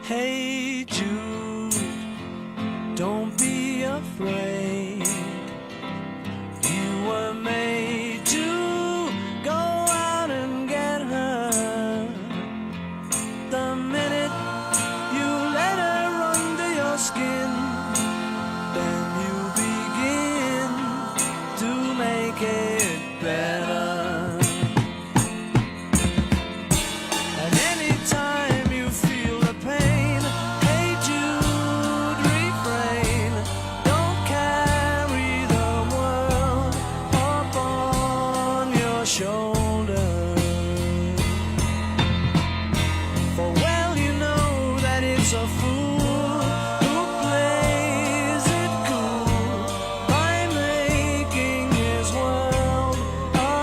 Hey Jude, don't be afraid. You were made to go out and get her. The minute you let her under your skin, then you begin to make it better. And anytime you feel the pain, hey Jude, refrain. Don't carry the world up on your shoulder. For well you know that it's a fool who plays it cool by making his world a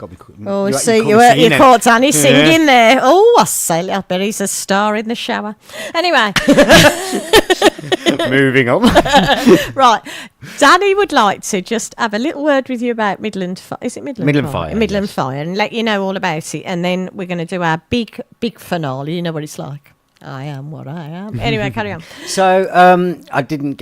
got me. Oh, you see, caught me you singing caught Danny singing then. there. Oh, I say, I bet he's a star in the shower. Anyway. Moving on. Right. Danny would like to just have a little word with you about Midland Fire. Is it Midland Fire? Midland yes. Fire, and let you know all about it. And then we're going to do our big finale. You know what it's like. I am what I am. Anyway, carry on. So I didn't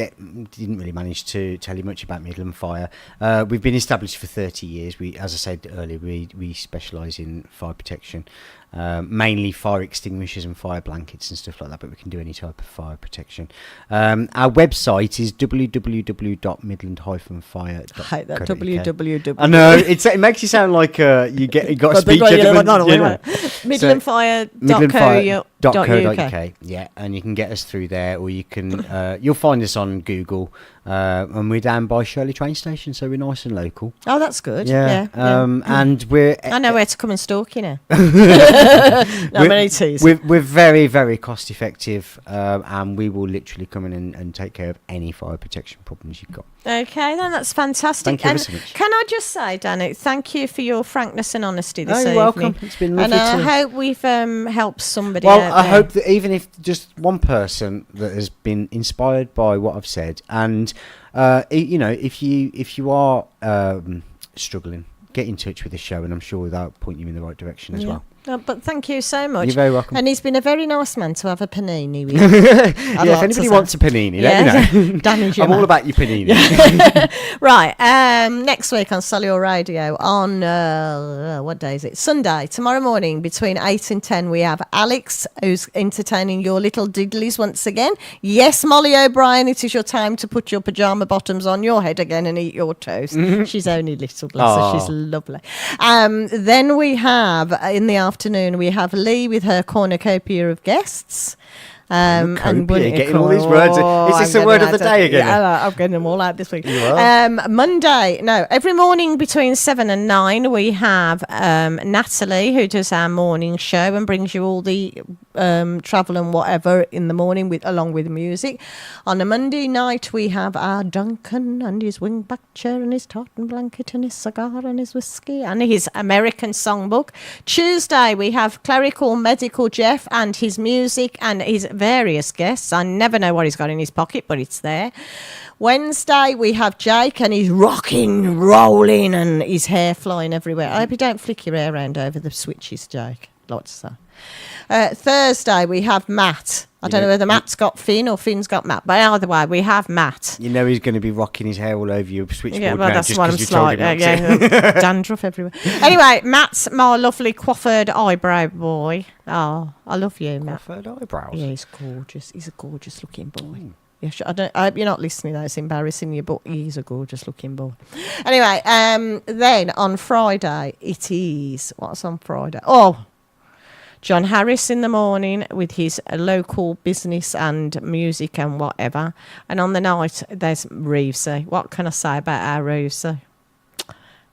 really manage to tell you much about Midland Fire. We've been established for 30 years. We, as I said earlier, we specialise in fire protection, mainly fire extinguishers and fire blankets and stuff like that. But we can do any type of fire protection. Our website is www.midland-fire.co.uk. I hate that www. I know it makes you sound like you got a speech. Midlandfire.co.uk. Yeah, and you can get us through there, or you can you'll find us on Google, and we're down by Shirley train station, so we're nice and local. Oh, that's good. Yeah. And we're I know where to come and stalk you now. We're very, very cost effective, and we will literally come in and take care of any fire protection problems you've got. Okay, then that's fantastic. Thank you and so much. Can I just say, Danny, thank you for your frankness and honesty this you're evening. welcome. It's been lovely. And I hope we've helped somebody. Well, out I there. hope that even if just one person that has been inspired by what I've said, and if you are struggling, get in touch with the show, and I'm sure that'll point you in the right direction as well. But thank you so much. You're very welcome. And he's been a very nice man to have a panini with. If anybody wants a panini, let me know. Danny's I'm all about your panini. Right. Next week on Solihull Radio on what day is it? Sunday. Tomorrow morning between 8 and 10 we have Alex, who's entertaining your little diddlies once again. Yes, Molly O'Brien, it is your time to put your pyjama bottoms on your head again and eat your toast. She's only little, bless her. She's lovely. Then we have in the afternoon we have Lee with her cornucopia of guests. And getting all these words. Is this the word of the day again? Yeah, I'm getting them all out this week. Every morning between 7 and 9 we have Natalie, who does our morning show and brings you all the travel and whatever in the morning along with music. On a Monday night we have our Duncan and his wingback chair and his tartan blanket and his cigar and his whiskey and his American songbook. Tuesday we have Clerical Medical Jeff and his music and his various guests. I never know what he's got in his pocket, but it's there. Wednesday we have Jake and he's rocking, rolling and his hair flying everywhere. I hope you don't flick your hair around over the switches, Jake. Lots of Thursday we have Matt. I don't know whether Matt's got Finn or Finn's got Matt, but either way we have Matt. You know he's going to be rocking his hair all over your switchboard now. That's just what I'm saying. dandruff everywhere. Anyway, Matt's my lovely coiffured eyebrow boy. Oh, I love you, Matt. Coiffured eyebrows? Yeah, he's gorgeous. He's a gorgeous looking boy. Yeah, I hope you're not listening. That's embarrassing you, but he's a gorgeous looking boy. Anyway, then on Friday it is what's on Friday? Oh, John Harris in the morning with his local business and music and whatever. And on the night, there's Reevesy. What can I say about our Reevesy?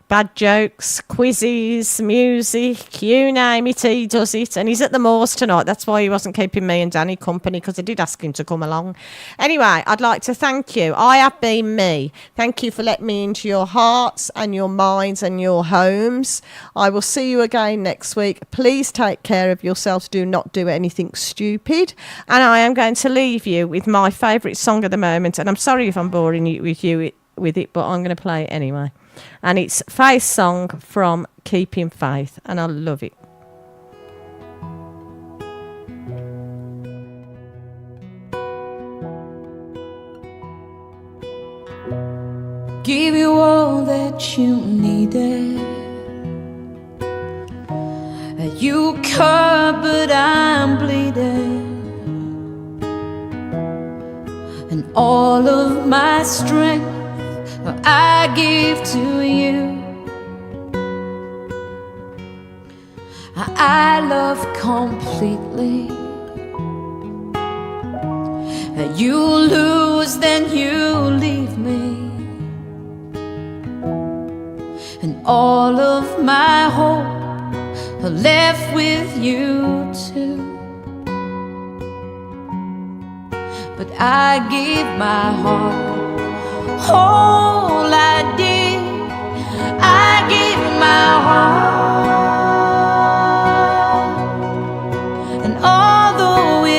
Bad jokes, quizzes, music, you name it, he does it. And he's at the Moors tonight. That's why he wasn't keeping me and Danny company, because I did ask him to come along. Anyway, I'd like to thank you. I have been me. Thank you for letting me into your hearts and your minds and your homes. I will see you again next week. Please take care of yourselves. Do not do anything stupid. And I am going to leave you with my favourite song at the moment. And I'm sorry if I'm boring you with it, but I'm going to play it anyway. And it's Faith's song from Keeping Faith, and I love it. Give you all that you needed. You cut, but I'm bleeding. And all of my strength I give to you. I love completely. You lose, then you leave me. And all of my hope are left with you too. But I give my heart all I did. I give my heart.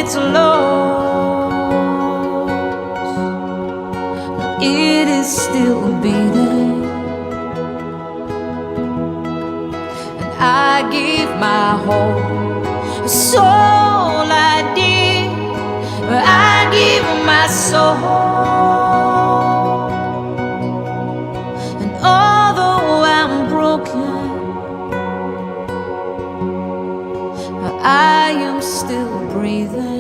it's lost, it is still beating. And I give my whole soul, I did. I give my soul. And although I'm broken, I am still breathing.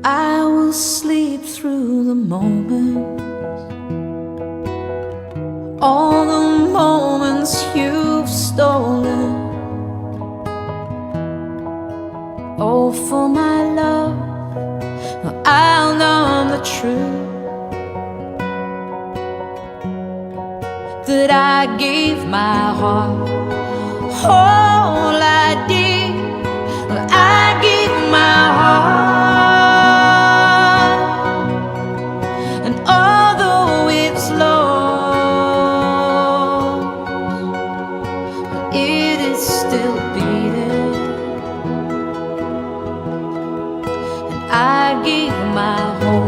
I will sleep through the moments, all the moments you've stolen. Oh, for my love, I'll know the truth, that I gave my heart, all I did, I gave my heart. And although it's lost, it is still beating. And I gave my whole